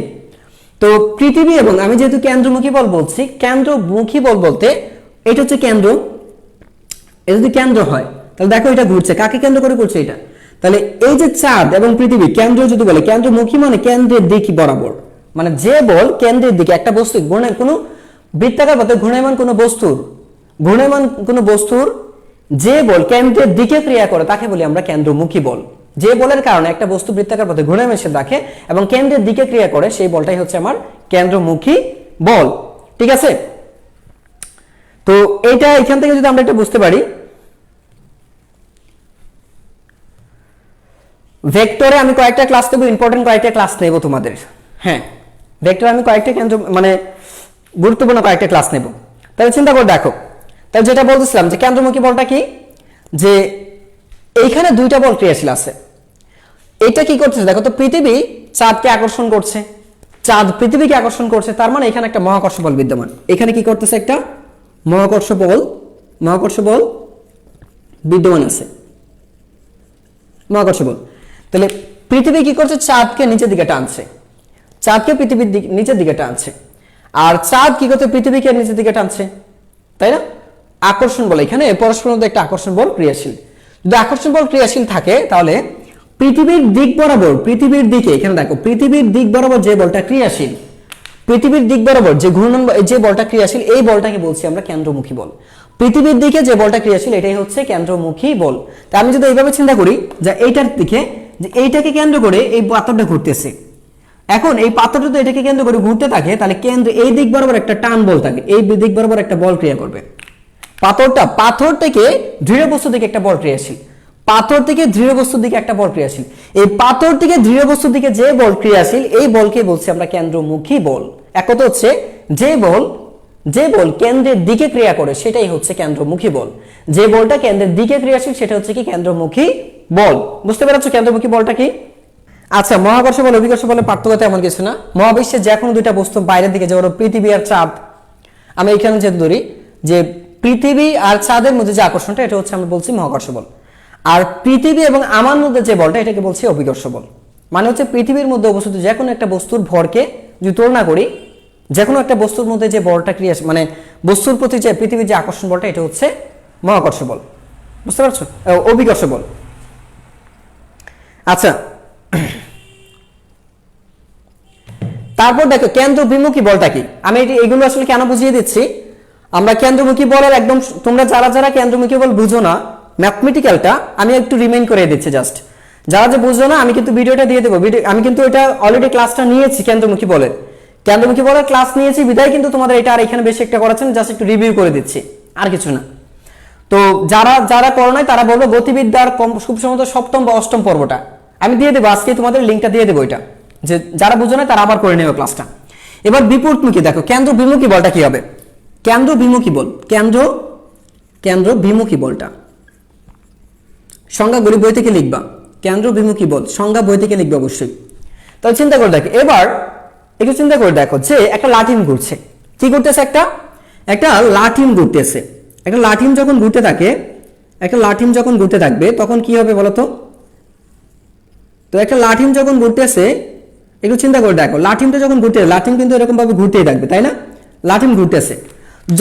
তো পৃথিবী, এবং আমি যেহেতু কেন্দ্রমুখী বল বলছি, কেন্দ্রমুখী বল বলতে এটা হচ্ছে কেন্দ্র, এটা যদি কেন্দ্র হয় তাহলে দেখো এটা ঘুরছে, কাকে কেন্দ্র করে ঘুরছে এটা, তাহলে এই যে চাঁদ এবং পৃথিবী কেন্দ্র যদি বলে, কেন্দ্রমুখী মানে কেন্দ্রের দিক বরাবর, মানে যে বল কেন্দ্রের দিকে, একটা বস্তু কোনো বৃত্তাকার পথে ঘূর্ণায়মান কোনো বস্তুর যে বল কেন্দ্রের দিকে ক্রিয়া করে তাকে বলি আমরা কেন্দ্রমুখী বল। যে বলের কারণে একটা বস্তু বৃত্তাকার পথে ঘূর্ণায়মান সে রাখে এবং কেন্দ্রের দিকে ক্রিয়া করে, সেই বলটাই হচ্ছে আমার কেন্দ্রমুখী বল, ঠিক আছে? তো এইটা এখান থেকে যদি আমরা এটা বুঝতে পারি, ভেক্টরে আমি কয়েকটা ক্লাস নেব, ইম্পর্টেন্ট কয়েকটা ক্লাস নেব তোমাদের, হ্যাঁ ভেক্টরে আমি কয়েকটা মানে গুরুত্বপূর্ণ কয়েকটা ক্লাস নেব। তাহলে চিন্তা করে দেখো, তাহলে যেটা বলতেছিলাম যে কেন্দ্রমুখী বলটা কি, যে এইখানে দুইটা বল ক্রিয়াশীল আছে, এটা কি করতেছে দেখো তো, পৃথিবী চাঁদকে আকর্ষণ করছে, চাঁদ পৃথিবীকে আকর্ষণ করছে, তার মানে এখানে একটা মহাকর্ষ বল বিদ্যমান। এখানে কি করতেছে, একটা মহাকর্ষ বল বিদ্যমান আছে, মহাকর্ষ বল। তাহলে পৃথিবী কি করছে, চাঁদকে নিচের দিকে টানছে, চাঁদকে পৃথিবীর নিচের দিকে টানছে, আর চাঁদ কি করছে, পৃথিবীকে নিচের দিকে টানছে, তাই না? আকর্ষণ বল, এখানে পরস্পরের মধ্যে একটা আকর্ষণ বল ক্রিয়াশীল। যদি আকর্ষণ বল ক্রিয়াশীল থাকে তাহলে পৃথিবীর দিক বরাবর, পৃথিবীর দিকে, এখানে দেখো পৃথিবীর দিক বরাবর যে বলটা ক্রিয়াশীল, পৃথিবীর দিক বরাবর যে ঘূর্ণন যে বলটা ক্রিয়াশীল, এই বলটাকে বলছি আমরা কেন্দ্রমুখী বল। পৃথিবীর দিকে যে বলটা ক্রিয়াশীল এটাই হচ্ছে কেন্দ্রমুখী বল। তা আমি যদি এইভাবে চিন্তা করি যে এইটার দিকে, যে এইটাকে কেন্দ্র করে এই পাথরটা ঘুরতেছে, এখন এই পাথরটা তো এটাকে কেন্দ্র করে ঘুরতে থাকে, তাহলে কেন্দ্র এই দিক বরাবর একটা টান বল থাকে, এই দিক বরাবর একটা বল ক্রিয়া করবে। পাথর থেকে দৃঢ় বস্তুর দিকে একটা বল ক্রিয়াশীল, পাথর থেকে দৃঢ় বস্তুর দিকে একটা বল ক্রিয়াশীল, এই পাথর থেকে দৃঢ় বস্তুর দিকে যে বল ক্রিয়াশীল এই বলকে বলছি আমরা কেন্দ্রমুখী বল। এক কথা হচ্ছে যে বল কেন্দ্রের দিকে ক্রিয়া করে সেটাই হচ্ছে কেন্দ্রমুখী বল, যে বলটা কেন্দ্রের দিকে ক্রিয়াশীল সেটা হচ্ছে কি কেন্দ্রমুখী বল। বুঝতে পেরেছো কেন্দ্রমুখী বলটা কি? আচ্ছা, মহাকর্ষ বল অভিকর্ষ বলের পার্থক্য তেমন কিছু না। মহাবিশ্বে যে কোনো দুইটা বস্তু বাইরের দিকে, যেমন পৃথিবী আর চাঁদ, আমি এখানে যেহেতু ধরি যে পৃথিবী আর চাঁদের মধ্যে যে আকর্ষণটা এটা হচ্ছে আমরা বলছি মহাকর্ষ বল, আর পৃথিবী এবং আমার মধ্যে যে বলটা এটাকে বলছি অভিকর্ষ বল। মানে হচ্ছে পৃথিবীর মধ্যে অবস্থিত যে কোনো একটা বস্তুর ভরকে যদি তুলনা করি, যে কোনো একটা বস্তুর মধ্যে যে বলটা ক্রিয়া, মানে বস্তুর প্রতি যে পৃথিবীর যে আকর্ষণ বলটা এটা হচ্ছে মহাকর্ষ বল। বুঝতে পারছো? অভিকর্ষ বল। আচ্ছা, তারপর দেখো কেন্দ্রবিমুখী বলটা কি। আমি এগুলো আসলে কেন বুঝিয়ে দিচ্ছি, আমরা কেন্দ্রমুখী বলের একদম, তোমরা যারা কেন্দ্রমুখী বল বুঝো না ম্যাথমেটিক্যালটা, আমি একটু রিমাইন্ড করে দিচ্ছি জাস্ট। যারা যে বুঝো না আমি কিন্তু ভিডিওটা দিয়ে দেবো, আমি কিন্তু এটা অলরেডি ক্লাসটা নিয়েছি, কেন্দ্রমুখী বলের ক্লাস নিয়েছি, বিদায় কিন্তু তোমাদের এটা আর এখানে বেশি একটা করাচ্ছেন, জাস্ট একটু রিভিউ করে দিচ্ছি, আর কিছু না। তো যারা করো নাই তারা বলবো গতিবিদ্যার খুব সম্ভবত 7ম বা 8ম পর্বটা আমি দিয়ে দেবো, আজকে তোমাদের লিঙ্কটা দিয়ে দেবো, এটা যে যারা বুঝো না তারা আবার করে নেবে ক্লাসটা। এবার বিপরীতমুখী দেখো, কেন্দ্রবিমুখী বলটা কি হবে? কেন্দ্রবিমুখী বলটা সংজ্ঞা বই থেকে লিখবা, কেন্দ্রবিমুখী বল সংজ্ঞা বই থেকে লিখবে অবশ্যই। তাহলে চিন্তা করে দেখো, এবার একটু চিন্তা করে দেখো যে একটা লাঠিম ঘুরছে, কি ঘুরতেছে, একটা লাঠিম ঘুরতেছে। একটা লাঠিম যখন ঘুরতে থাকবে তখন কি হবে বলতো? তো একটা লাঠিম যখন ঘুরতেছে, একটু চিন্তা করে দেখো, লাঠিমটা যখন ঘুরতেছে, লাঠিম কিন্তু এরকম ভাবে ঘুরতেই থাকবে, তাই না? লাঠিম ঘুরতেছে,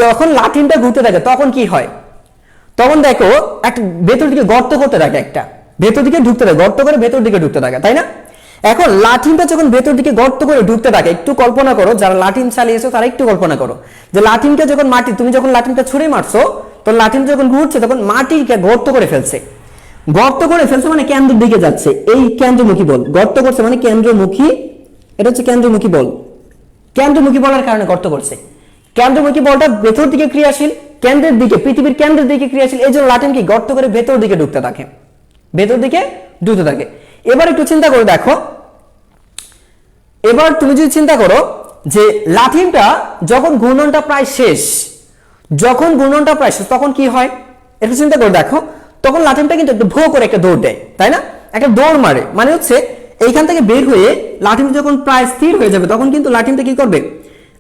যখন লাঠিমটা ঘুরতে থাকে তখন কি হয়? তখন দেখো একটা ভেতর দিকে গর্ত করতে থাকে, একটা ভেতর দিকে ঢুকতে থাকে, গর্ত করে ভেতর দিকে ঢুকতে থাকে, তাই না? এখন লাঠিমটা যখন ভেতর দিকে গর্ত করে ঢুকতে থাকে, একটু কল্পনা করো, যারা লাঠিম চালিয়েছো তারা একটু কল্পনা করো যে লাঠিমটা যখন তুমি যখন লাঠিমটা ছুঁড়ে মারছো, তো লাঠিম যখন ঘুরছে তখন মাটিকে গর্ত করে ফেলছে মানে কেন্দ্রের দিকে যাচ্ছে, এই কেন্দ্রমুখী বল। গর্ত করছে মানে কেন্দ্রমুখী, এটা হচ্ছে কেন্দ্রমুখী বল। কেন্দ্রমুখী বলের কারণে গর্ত করছে, কেন্দ্রমুখী বলটা ভেতর দিকে ক্রিয়াশীল, কেন্দ্রের দিকে, পৃথিবীর কেন্দ্রের দিকে ক্রিয়াশীল, এই জন্য লাঠিম কি গর্ত করে ভেতর দিকে ঢুকতে থাকে। এবার একটু চিন্তা করে দেখো, এবার তুমি যদি চিন্তা করো যে লাঠিমটা যখন ঘূর্ণনটা প্রায় শেষ, তখন কি হয়? একটু চিন্তা করে দেখো, তখন লাঠিমটা কিন্তু একটু ভো করে একটা দৌড় দেয়, তাই না? একটা দৌড় মারে, মানে হচ্ছে এইখান থেকে বের হয়ে লাঠিম যখন প্রায় স্থির হয়ে যাবে তখন কিন্তু লাঠিমটা কি করবে?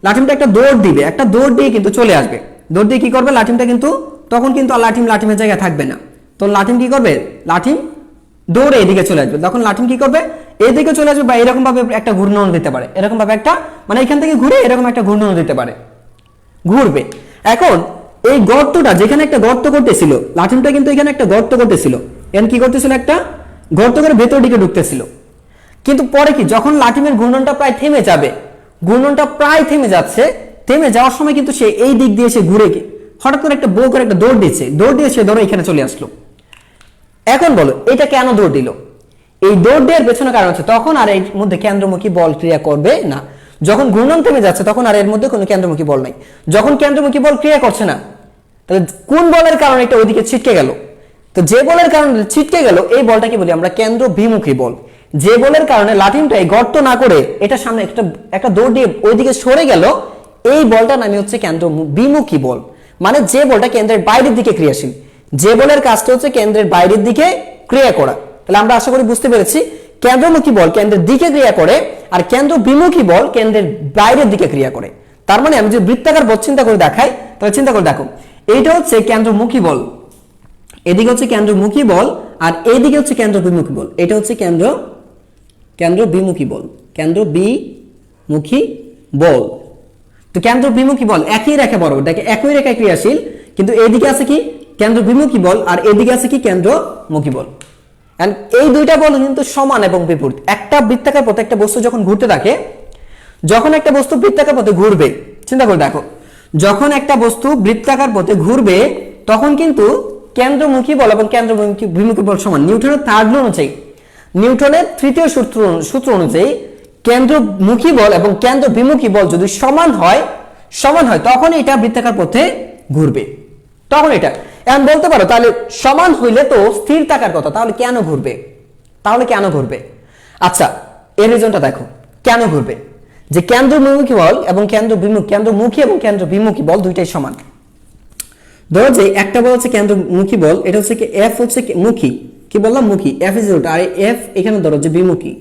লাঠিমটা একটা দৌড় দিবে, একটা দৌড় দিয়ে কিন্তু চলে আসবে। দৌড় দিয়ে কি করবে? লাঠিমটা কিন্তু তখন কিন্তু আর লাঠিমের জায়গায় থাকবে না। তো লাঠিম কি করবে? লাঠিম দৌড়ে এদিকে চলে আসবে। তখন লাঠিম কি করবে? এদিকে চলে আসবে, বা এরকম ভাবে একটা ঘূর্ণন দিতে পারে, এরকম ভাবে একটা, মানে এখান থেকে ঘুরে এরকম একটা ঘূর্ণন দিতে পারে, ঘুরবে। এখন এই গর্তটা, যেখানে একটা গর্ত করতেছিল, লাঠিমটা কিন্তু এখানে একটা গর্ত করতেছিল, এখানে কি করতেছিল? একটা গর্ত করে ভেতর দিকে ঢুকতেছিল। কিন্তু পরে কি, যখন লাঠিমের ঘূর্ণনটা প্রায় থেমে যাবে, থেমে যাওয়ার সময় কিন্তু সে এই দিক দিয়ে সে ঘুরে হঠাৎ করে একটা বউ করে একটা দৌড় দিয়ে সে ধরো এখানে চলে আসলো। এখন বলো এটা কেন দৌড় দিল? এই দৌড় দেওয়ার পেছনে কারণ হচ্ছে তখন আর এর মধ্যে কেন্দ্রমুখী বল ক্রিয়া করবে না। যখন ঘূর্ণন থেমে যাচ্ছে তখন আর এর মধ্যে কোনো কেন্দ্রমুখী বল নাই। যখন কেন্দ্রমুখী বল ক্রিয়া করছে না, তাহলে কোন বলের কারণে এটা ওইদিকে ছিটকে গেল? তো যে বলের কারণে ছিটকে গেল এই বলটাকে বলি আমরা কেন্দ্রবিমুখী বল। যে বলের কারণে লাঠিমটা গর্ত না করে এটা সামনে একটা দৌড় দিয়ে ওইদিকে সরে গেল, এই বলটার নামই হচ্ছে কেন্দ্রবিমুখী বল। মানে যে বলটা কেন্দ্রের বাইরের দিকে ক্রিয়াশীল, যে বলের কাজটা হচ্ছে কেন্দ্রের বাইরের দিকে ক্রিয়া করা। তাহলে আমরা আশা করি বুঝতে পেরেছি কেন্দ্রমুখী বল কেন্দ্রের দিকে ক্রিয়া করে আর কেন্দ্র বিমুখী বল কেন্দ্রের বাইরের দিকে ক্রিয়া করে। তার মানে আমি যদি বৃত্তাকার বল চিন্তা করে দেখাই তাহলে চিন্তা করে দেখো, এইটা হচ্ছে কেন্দ্রমুখী বল, এদিকে হচ্ছে কেন্দ্রমুখী বল আর এইদিকে হচ্ছে কেন্দ্র বিমুখী বল। এটা হচ্ছে কেন্দ্র বিমুখী বল, কেন্দ্র বিমুখী বল। তো কেন্দ্র বিমুখী বল একই রেখা বরাবর, দেখে একই রেখায় ক্রিয়াশীল, কিন্তু এইদিকে আছে কি কেন্দ্র বিমুখী বল আর এদিকে আছে কি কেন্দ্রমুখী বল। এই দুইটা বল কিন্তু সমান এবং বিপরীত। একটা বৃত্তাকার পথে একটা বস্তু যখন ঘুরতে থাকে, যখন একটা বস্তু বৃত্তাকার পথে ঘুরবে, চিন্তা করে দেখো, যখন একটা বস্তু বৃত্তাকার পথে ঘুরবে তখন কিন্তু কেন্দ্রমুখী বল এবং বিমুখী বল সমান। নিউটনের থার্ড ল অনুযায়ী, নিউটনের তৃতীয় সূত্র অনুযায়ী কেন্দ্রমুখী বল এবং কেন্দ্র বিমুখী বল যদি সমান হয় তখন এটা বৃত্তাকার পথে ঘুরবে, তখন এটা। এখন বলতে পারো তাহলে সমান হইলে তো স্থির থাকার কথা, তাহলে কেন ঘুরবে? আচ্ছা, এর রিজনটা দেখো কেন ঘুরবে। যে কেন্দ্রমুখী বল এবং কেন্দ্রমুখী এবং কেন্দ্র বিমুখী বল দুইটাই সমান। ধরো যে একটা বল হচ্ছে কেন্দ্রমুখী বল, এটা হচ্ছে কি এফ হচ্ছে মুখী, কি বললাম মুখী, এফ ইজ রুট, আর এফ এখানে ধরো যে বিমুখী,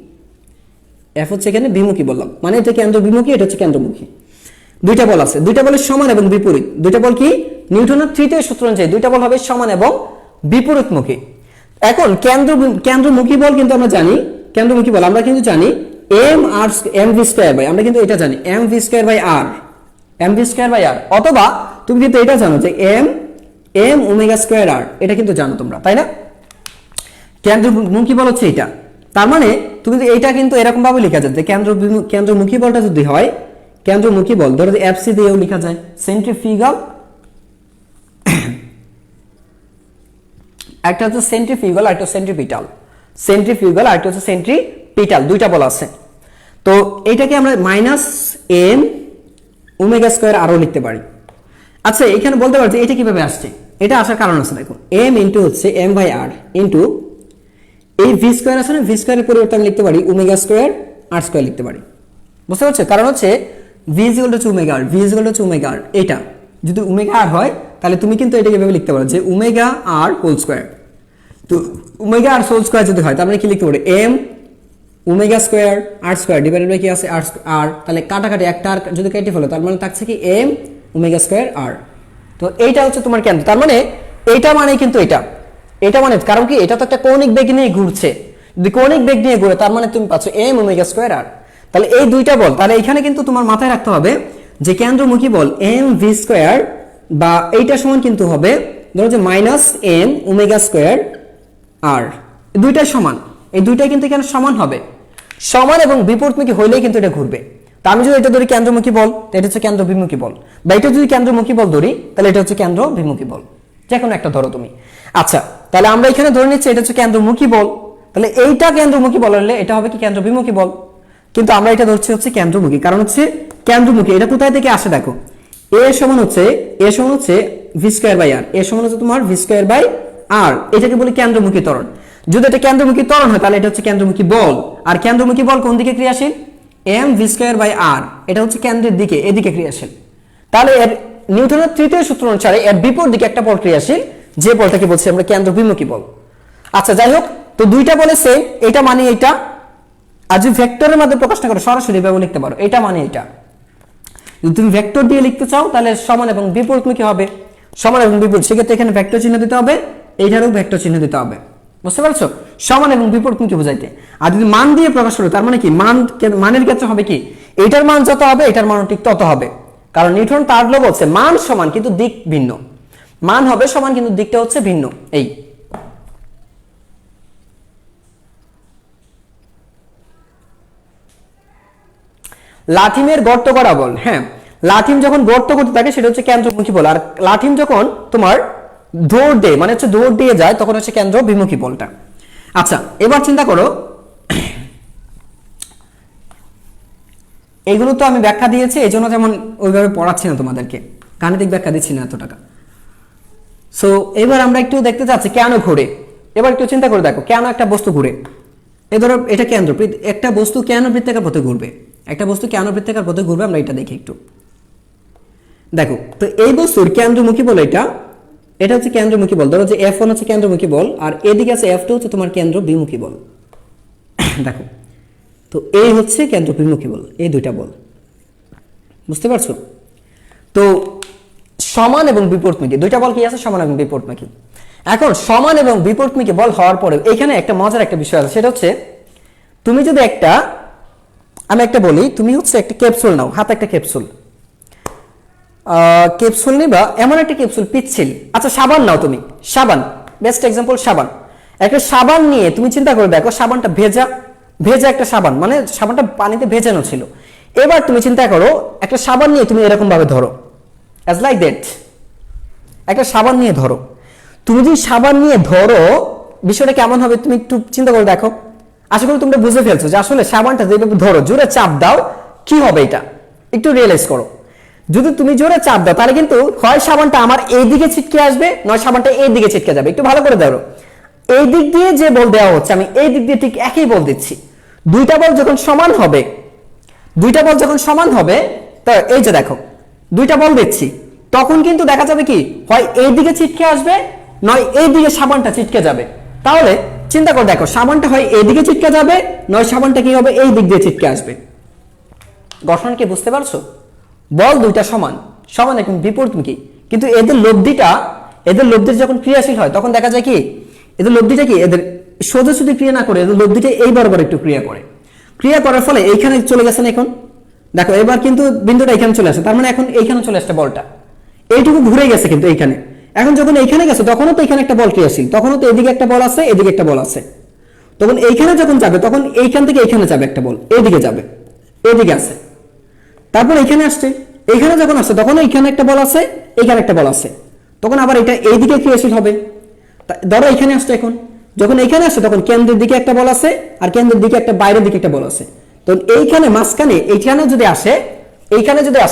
এফ হচ্ছে এখানে বিমুখী বললাম, মানে এটা কেন্দ্র বিমুখী, এটা হচ্ছে কেন্দ্রমুখী। দুইটা বল আছে, দুইটা বলের সমান এবং বিপরীত। দুইটা বল কি নিউটনের তৃতীয় সূত্র অনুযায়ী দুইটা বল হবে সমান এবং বিপরীতমুখী। এখন কেন্দ্রমুখী বল কিন্তু আমরা জানি, কেন্দ্রমুখী বল আমরা কিন্তু জানি এম ভি স্কয়ার বাই, আমরা কিন্তু এটা জানি এম ভি স্কয়ার বাই আর, অথবা তুমি কিন্তু এটা জানো যে এম ওমেগা স্কয়ার আর, এটা কিন্তু জানো তোমরা, তাই না? কেন্দ্রমুখী বল হচ্ছে এটা। তার মানে তুমি এইটা কিন্তু এরকম ভাবে লেখা যায় যে কেন্দ্রমুখী বলটা যদি হয়, কেন্দ্রমুখী বল ধরো এফসি দিয়েও লেখা যায় সেন্ট্রিফিউগাল, একটা হচ্ছে সেন্ট্রিফিউগাল আর একটা সেন্ট্রিপিটাল, আর একটা হচ্ছে সেন্ট্রিপিটাল, দুইটা বল আছে। তো এটাকে আমরা মাইনাস এম ওমেগা স্কয়ার আরও লিখতে পারি। আচ্ছা, এখানে বলতে পারছি এটা কিভাবে আসছে, এটা আসার কারণ আছে দেখো, এম ইন্টু হচ্ছে এম বাই আর ইন্টু এই ভি স্কয়ার আছে না, ভি স্কয়ারের পরিবর্তে আমি লিখতে পারি ওমেগা স্কয়ার আর স্কয়ার লিখতে পারি। বুঝতে পারছো? কারণ হচ্ছে V is equal to omega R, V is equal to omega R, এটা যদি ওমেগা আর হয় তাহলে তুমি কিন্তু এটাকে এভাবে লিখতে পারো যে ওমেগা আর হোল স্কয়ার। তো ওমেগা আর হোল স্কয়ার যদি হয় তাহলে আমরা কি লিখতে পারি m omega square r square divided by কি আছে আর, তাহলে কাটাকাটি একটা আর যদি কেটে ফেলো তার মানে থাকছে কি এম ওমেগা স্কয়ার আর। তো এইটা হচ্ছে তোমার কেন্দ্র, তার মানে এইটা মানে কিন্তু এটা মানে, কারণ কি এটা তো একটা কৌণিক বেগ নিয়ে ঘুরছে, যদি কৌণিক বেগ নিয়ে ঘুরে তার মানে তুমি পাচ্ছ এম ওমেগা স্কয়ার আর। তাহলে এই দুইটা বল, তাহলে এখানে কিন্তু তোমার মাথায় রাখতে হবে যে কেন্দ্রমুখী বল এম ভি স্কয়ার বা এইটা সমান কিন্তু হবে ধরো যে মাইনাস এম ওমেগা স্কয়ার আর, দুইটাই সমান, এই দুইটাই কিন্তু এখানে সমান হবে, সমান এবং বিপরীতমুখী হইলেই কিন্তু এটা ঘুরবে। তা আমি যদি এটা ধরি কেন্দ্রমুখী বল, এটা হচ্ছে কেন্দ্র বিমুখী বল, বা এটা যদি কেন্দ্রমুখী বল ধরি তাহলে এটা হচ্ছে কেন্দ্র বিমুখী বল, যে কোনো একটা ধরো তুমি। আচ্ছা, তাহলে আমরা এখানে ধরে নিচ্ছি এটা হচ্ছে কেন্দ্রমুখী বল, তাহলে এইটা কেন্দ্রমুখী বল হলে এটা হবে কি কেন্দ্র বিমুখী বল, কিন্তু আমরা এটা ধরছি হচ্ছে কেন্দ্রমুখী, কারণ হচ্ছে কেন্দ্রমুখী। এটা কোথায় থেকে আসে দেখো, এ সমান হচ্ছে ভি স্কয়ার বাই আর, এ সমান হচ্ছে তোমার ভি স্কয়ার বাই আর, এটাকে বলি কেন্দ্রমুখী ত্বরণ। যদি এটা কেন্দ্রমুখী ত্বরণ হয় তাহলে এটা হচ্ছে কেন্দ্রমুখী বল, আর কেন্দ্রমুখী বল কোন দিকে ক্রিয়াশীল, এম ভি স্কয়ার বাই আর, এটা হচ্ছে কেন্দ্রের দিকে, এদিকে ক্রিয়াশীল। তাহলে এর নিউটনের তৃতীয় সূত্র অনুসারে এর বিপরীত দিকে একটা বল ক্রিয়াশীল, যে বলটাকে বলছি আমরা কেন্দ্র বিমুখী বল। আচ্ছা, যাই হোক, তো দুইটা বলে সেম, এটা মানে এইটা, আর যদি ভেক্টরের মাধ্যমে প্রকাশ না করো সরাসরি ভাবে লিখতে পারো এটা মানে এটা। যদি তুমি ভেক্টর দিয়ে লিখতে চাও তাহলে সমান এবং বিপরীতমুখী হবে, সমান এবং বিপরীত, সেক্ষেত্রে এখানে ভেক্টর চিহ্ন দিতে হবে, এইটারও ভেক্টর চিহ্ন দিতে হবে। বুঝতে পারছো? সমান এবং বিপরীতমুখী বোঝাইতে। আর যদি মান দিয়ে প্রকাশ করো তার মানে কি মানের ক্ষেত্রে হবে কি এটার মান যত হবে এটার মান ঠিক তত হবে, কারণ নিউটন তার ল বলছে মান সমান কিন্তু দিক ভিন্ন, মান হবে সমান কিন্তু দিকটা হচ্ছে ভিন্ন। এই লাথিমের গর্ত করা বল, হ্যাঁ, লাথিম যখন গর্ত করতে থাকে সেটা হচ্ছে কেন্দ্রমুখী বল, আর লাথিম যখন তোমার দৌড় দেয় মানে হচ্ছে দৌড় দিয়ে যায় তখন হচ্ছে কেন্দ্র বিমুখী বলটা। আচ্ছা, এবার চিন্তা করো, এগুলো তো আমি ব্যাখ্যা দিয়েছি, এই জন্য যেমন ওইভাবে পড়াচ্ছি না তোমাদেরকে, গাণিতিক ব্যাখ্যা দিচ্ছি না এত টাকা। সো এবার আমরা একটু দেখতে চাচ্ছি কেন ঘুরে। এবার একটু চিন্তা করে দেখো, কেন একটা বস্তু ঘুরে, এই ধরো এটা কেন্দ্র, একটা বস্তু কেন বৃত্তাকার পথে ঘুরবে, একটা বস্তু কেন বৃত্তাকার পথে ঘুরবে আমরা এটা দেখি একটু। দেখো, তো এই বস্তুর কেন্দ্রমুখী বল এটা, এটা হচ্ছে কেন্দ্রমুখী বল, ধরো যে F1 হচ্ছে কেন্দ্রমুখী বল, আর এদিকে আছে F2 হচ্ছে তোমার কেন্দ্র বিমুখী বল। দেখো, তো এই হচ্ছে কেন্দ্র বিমুখী বল, এই দুইটা বল, বুঝতে পারছো? তো সমান এবং বিপরীতমুখী দুইটা বল কি আছে? সমান এবং বিপরীতমুখী। এখন সমান এবং বিপরীতমুখী বল হওয়ার পরে এখানে একটা মজার একটা বিষয় আছে, সেটা হচ্ছে তুমি যদি আমি একটা বলি, তুমি হচ্ছে একটা ক্যাপসুল নাও, হাতে একটা ক্যাপসুল নিবা, এমন একটা ক্যাপসুল পিচ্ছিল, আচ্ছা সাবান নাও তুমি, সাবান, বেস্ট এক্সাম্পল সাবান। একটা সাবান নিয়ে তুমি চিন্তা করে দেখো, সাবানটা ভেজা একটা সাবান, মানে সাবানটা পানিতে ভেজানো ছিল। এবার তুমি চিন্তা করো, একটা সাবান নিয়ে তুমি এরকম ভাবে ধরো, অ্যাজ লাইক দ্যাট, একটা সাবান নিয়ে ধরো। তুমি যদি সাবান নিয়ে ধরো, বিষয়টা কেমন হবে তুমি একটু চিন্তা করে দেখো। আশা করি তোমরা বুঝে ফেলছো যে আসলে সাবানটা যেভাবে ধরো, জোরে চাপ দাও, কি হবে এটা একটু রিয়েলাইজ করো। যদি তুমি জোরে চাপ দাও, তাহলে কিন্তু হয় সাবানটা আমার এই দিকে ছিটকে আসবে, নয় সাবানটা এই দিকে ছিটকে যাবে। একটু ভালো করে ধরো, এই দিক দিয়ে যে বল দেওয়া হচ্ছে, আমি এই দিক দিয়ে ঠিক একই বল দিচ্ছি। দুইটা বল যখন সমান হবে, তো এই যে দেখো দুইটা বল দিচ্ছি, তখন কিন্তু দেখা যাবে কি, হয় এই দিকে ছিটকে আসবে, নয় এই দিকে সাবানটা ছিটকে যাবে। তাহলে চিন্তা করে দেখো, সাবানটা হয় এই দিকে ছিটকে যাবে, নয় সাবানটা কি হবে, এই দিক দিয়ে ছিটকে আসবে। গঠন কি বুঝতে পারছো? বল দুইটা সমান এবং বিপরীতমুখী, কিন্তু এদের লব্ধিটা যখন ক্রিয়াশীল হয়, তখন দেখা যায় কি, এদের লব্ধিটা কি, এদের সোজাসুজি ক্রিয়া না করে এদের লব্ধিটা এই বরাবর একটু ক্রিয়া করার ফলে এইখানে চলে গেছে না। এখন দেখো, এবার কিন্তু বিন্দুটা এখানে চলে আসে, তার মানে এখন এইখানে চলে আসছে বলটা, এইটুকু ঘুরে গেছে কিন্তু এইখানে। এখন যখন এইখানে গেছে, তখনও তো এখানে একটা বল ক্রিয়াশীল, তখনও তো এদিকে একটা বল আছে, এদিকে একটা বল আছে। তখন এইখানে যখন যাবে, তখন এইখান থেকে এইখানে যাবে একটা বল, এইদিকে যাবে, এইদিকে আছে। তারপর এইখানে আসছে, এইখানে যখন আসছে, তখন এইখানে একটা বল আছে, এইখানে একটা বল আছে, তখন আবার এটা এইদিকে ক্রিয়াশীল হবে। ধরো এইখানে আসছে, এখন যখন এইখানে আসছে, তখন কেন্দ্রের দিকে একটা বল আছে, আর কেন্দ্রের দিকে একটা, বাইরের দিকে একটা বল আছে। তো এইখানে মাঝখানে এইখানে যদি আসে,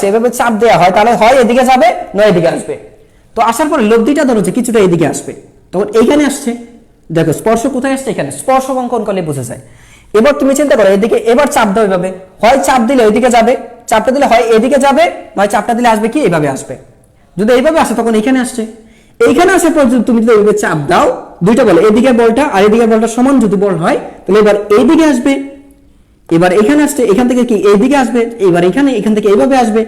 এভাবে চাপ দেওয়া হয়, তাহলে হয় এদিকে যাবে, নয় এদিকে আসবে। তো আসার পরে লব্ধিটা ধরো যে কিছুটা এদিকে আসবে, তখন এইখানে আসছে। দেখো স্পর্শ কোথায় আসছে, এখানে। স্পর্শ অঙ্কন করলে বোঝা যায়। এবার তুমি চিন্তা করো, এদিকে এবার চাপ দাও, এভাবে হয় চাপ দিলে ওইদিকে যাবে, চাপটা দিলে হয় এদিকে যাবে, নয় চাপটা দিলে আসবে কি, এইভাবে আসবে। যদি এইভাবে আসে, তখন এইখানে আসছে। এইখানে আসার পর তুমি যদি এইভাবে চাপ দাও, দুইটা বল, এদিকে বলটা আর এদিকে বলটা সমান যদি বল হয়, তাহলে এবার এইদিকে আসবে, এবার এখানে আসছে, এখান থেকে কি এইদিকে আসবে, এবার এখান থেকে এইভাবে আসবে,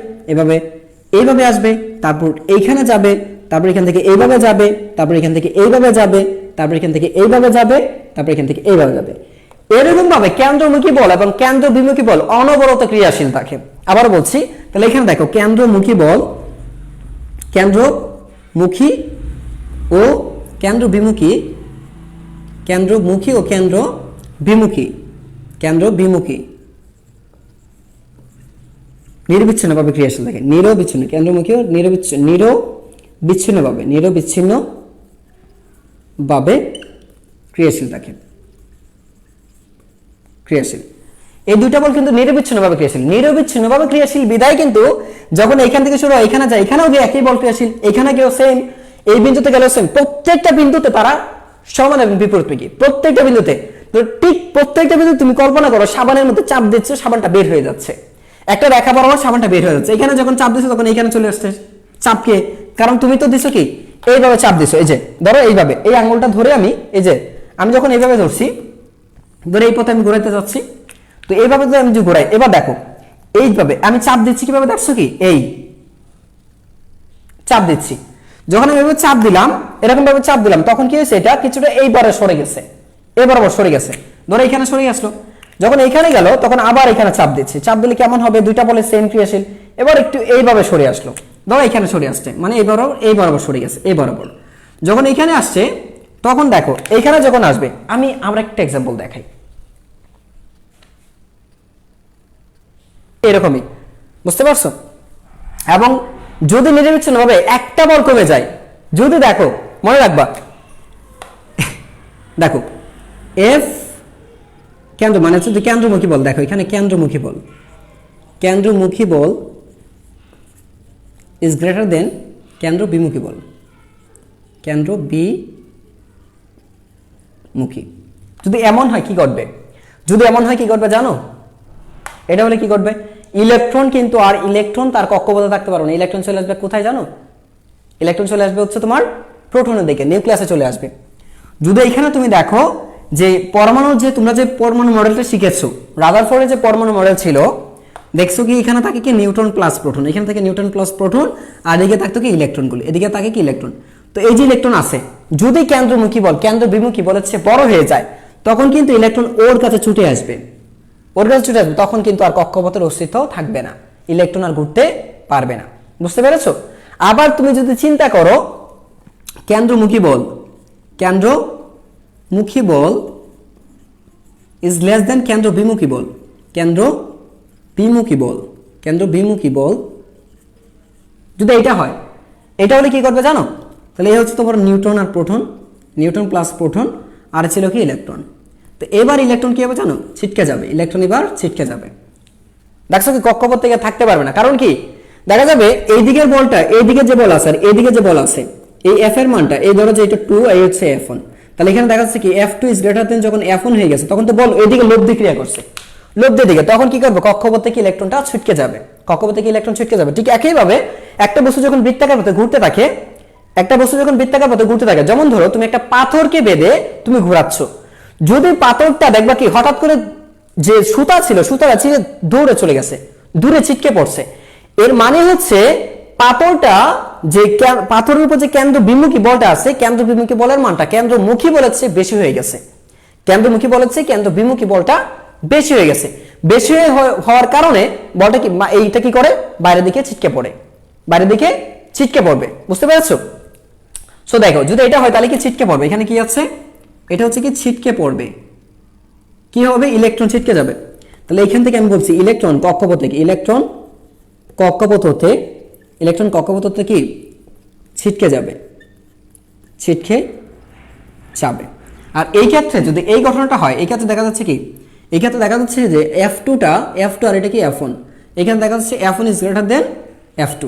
এইভাবে আসবে, তারপর এইখানে যাবে, তারপর এখান থেকে এইভাবে যাবে, তারপর এখান থেকে এইভাবে যাবে, তারপর এখান থেকে এইভাবে যাবে, তারপর এখান থেকে এইভাবে যাবে। এরকম ভাবে কেন্দ্রমুখী বল এবং কেন্দ্র বিমুখী বল অনবরত ক্রিয়াশীল থাকে। আবার বলছি, তাহলে এখানে দেখো, কেন্দ্রমুখী বল, কেন্দ্রমুখী ও কেন্দ্র বিমুখী, ও কেন্দ্র বিমুখী নিরবিচ্ছিন্নভাবে ক্রিয়াশীল থাকে। নিরবিচ্ছিন্ন, কেন্দ্রমুখী ও নিরবিচ্ছিন্নভাবে ক্রিয়াশীল থাকে। এই দুইটা বল কিন্তু নিরবিচ্ছিন্নভাবে ক্রিয়াশীল বিধায় কিন্তু যখন এইখান থেকে শুরু হয়, এখানে যায়, এখানেও গিয়ে একই বল ক্রিয়াশীল, এখানে গিয়েও সেম, এই বিন্দুতে গেলেও সেম। প্রত্যেকটা বিন্দুতে তারা সমান এবং বিপরীতমুখী, প্রত্যেকটা বিন্দুতে। ঠিক প্রত্যেকটা বিন্দু তুমি কল্পনা করো, সাবানের মধ্যে চাপ দিচ্ছে, সাবানটা বের হয়ে যাচ্ছে, একটা রেখা বরাবর সাবানটা বের হয়ে যাচ্ছে। এখানে যখন চাপ দিচ্ছে, তখন এইখানে চলে আসছে চাপকে, কারণ তুমি তো দিছো কি, এইভাবে চাপ দিছো। এই যে ধরো, এইভাবে এই আঙুলটা ধরে আমি যখন এইভাবে ধরছি, ধরে এই পথে আমি ঘোরাইতে যাচ্ছি, তো এইভাবে যদি আমি ঘোরাই, এবার দেখো এইভাবে আমি চাপ দিচ্ছি, কিভাবে দেখছো কি, এই চাপ দিচ্ছি। যখন আমি এভাবে চাপ দিলাম, এরকম ভাবে চাপ দিলাম, তখন কি হয়েছে, এটা কিছুটা এইবারে সরে গেছে, বরাবর সরে গেছে, ধরো এখানে সরে আসলো। যখন এখানে গেল, তখন আবার এখানে চাপ দিচ্ছি, চাপ দিলে কেমন হবে, দুইটা বলে সেম ক্রিয়াশীল। এবার একটু এইভাবে সরে আসলো, ধরো এখানে সরে আসছে, মানে এই বরাবর সরে গেছে, এই বরাবর। যখন এখানে আসছে, তখন দেখো এইখানে যখন আসবে, আমরা একটা এক্সাম্পল দেখাই, এরকমই, বুঝতে পারছো? এবং যদি নিরবিচ্ছিন্ন ভাবে একটা বল কমে যায়, যদি দেখো, মনে রাখবা, দেখো এফ কেন্দ্র মানে হচ্ছে কেন্দ্রমুখী বল, দেখো এখানে কেন্দ্রমুখী বল ইজ গ্রেটার দেন কেন্দ্র বিমুখী বল, যদি এমন হয় কি ঘটবে, জানো? এটা হলে কি ঘটবে, ইলেকট্রন কিন্তু তার কক্ষপথে থাকতে পারবে না। ইলেকট্রন চলে আসবে কোথায় জানো? ইলেকট্রন চলে আসবে হচ্ছে তোমার প্রোটনের দিকে, নিউক্লিয়াসে চলে আসবে। যদি এখানে তুমি দেখো যে পরমাণুর যে তোমরা যে পরমাণু মডেলটা শিখেছো, রাদারফোর্ডের যে পরমাণু মডেল ছিল, দেখছো কি এখানে থাকে কি নিউট্রন প্লাস প্রোটন, এখানে থাকে নিউট্রন প্লাস প্রোটন, আর এদিকে থাকতো কি ইলেকট্রনগুলো, এদিকে থাকে কি ইলেকট্রন। তো এই যে ইলেকট্রন আছে, যদি কেন্দ্রমুখী বল কেন্দ্র বিমুখী বলের চেয়ে বড় হয়ে যায়, তখন কিন্তু ইলেকট্রন ওর কাছে ছুটে আসবে, ওর কাছে ছুটে আসবে, তখন কিন্তু আর কক্ষপথের অস্তিত্ব থাকবে না, ইলেকট্রন আর ঘুরতে পারবে না। বুঝতে পেরেছো? আবার তুমি যদি চিন্তা করো কেন্দ্রমুখী বল, কেন্দ্রমুখী বল ইজ লেস দেন কেন্দ্র বিমুখী বল, কেন্দ্র বিমুখী বল, কেন্দ্র বিমুখী বল যদি এটা হয়, এটা হলে কি করবে জানো? তাহলে এই হচ্ছে তোমার নিউট্রন আর প্রোটন, নিউট্রন প্লাস প্রোটন, আর ছিল কি ইলেকট্রন। তো এবার ইলেকট্রন কি হবে জানো? ছিটকে যাবে, ইলেকট্রন এবার ছিটকে যাবে। দেখছো কি কক্ষপথ থেকে থাকতে পারবে না, কারণ কি দেখা যাবে এই দিকের বলটা, এই দিকে যে বল আছে আর এই দিকে যে বল আছে, এই এফ এর মানটা, এই ধরো যে এটা 2, এই হচ্ছে F1, তাহলে এখানে দেখা যাচ্ছে কি F2 ইজ গ্রেটার দেন, যখন F1 হয়ে গেছে তখন তো বল এইদিকে লব্ধি ক্রিয়া করছে, লব্ধির দিকে, তখন কি করবে কক্ষপথ থেকে ইলেকট্রনটা ছিটকে যাবে, কক্ষপথ থেকে ইলেকট্রন ছিটকে যাবে। ঠিক একইভাবে একটা বস্তু যখন বৃত্তাকার পথে ঘুরতে থাকে, একটা বস্তু যখন বৃত্তাকার পথে ঘুরতে থাকে, যেমন ধরো তুমি একটা পাথরকে বেঁধে তুমি ঘোরাচ্ছ, যদি পাথরটা দেখবা কি হঠাৎ করে যে সুতা ছিল সুতাটা ছিঁড়ে দৌড়ে চলে গেছে, দূরে ছিটকে পড়ছে, এর মানে হচ্ছে পাথরটা যে পাথরের উপর যে কেন্দ্র বিমুখী বলটা আছে, কেন্দ্র বিমুখী বলের মানটা কেন্দ্রমুখী বলের চেয়ে বেশি হয়ে গেছে, কেন্দ্রমুখী বলের চেয়ে কেন্দ্র বিমুখী বলটা বেশি হয়ে গেছে। বেশি হওয়ার কারণে বলটা কি এইটা কি করে বাইরের দিকে ছিটকে পড়ে, বাইরের দিকে ছিটকে পড়বে। বুঝতে পেরেছো? সো দেখো যদি এটা হয় তাহলে কি ছিটকে পড়বে, এখানে কি আছে, এটা হচ্ছে কি ছিটকে পড়বে, কি হবে ইলেকট্রন ছিটকে যাবে। তাহলে এখান থেকে আমি বলছি ইলেকট্রন কক্ষপথ থেকে, ইলেকট্রন কক্ষপথ হতে, ইলেকট্রন কক্ষপথ হতে কি ছিটকে যাবে, ছিটকে যাবে। আর এই ক্ষেত্রে যদি এই ঘটনাটা হয়, এই ক্ষেত্রে দেখা যাচ্ছে কি, এই ক্ষেত্রে দেখা যাচ্ছে যে F2 আর এটা কি F1, এখানে দেখা যাচ্ছে F1 is greater than F2,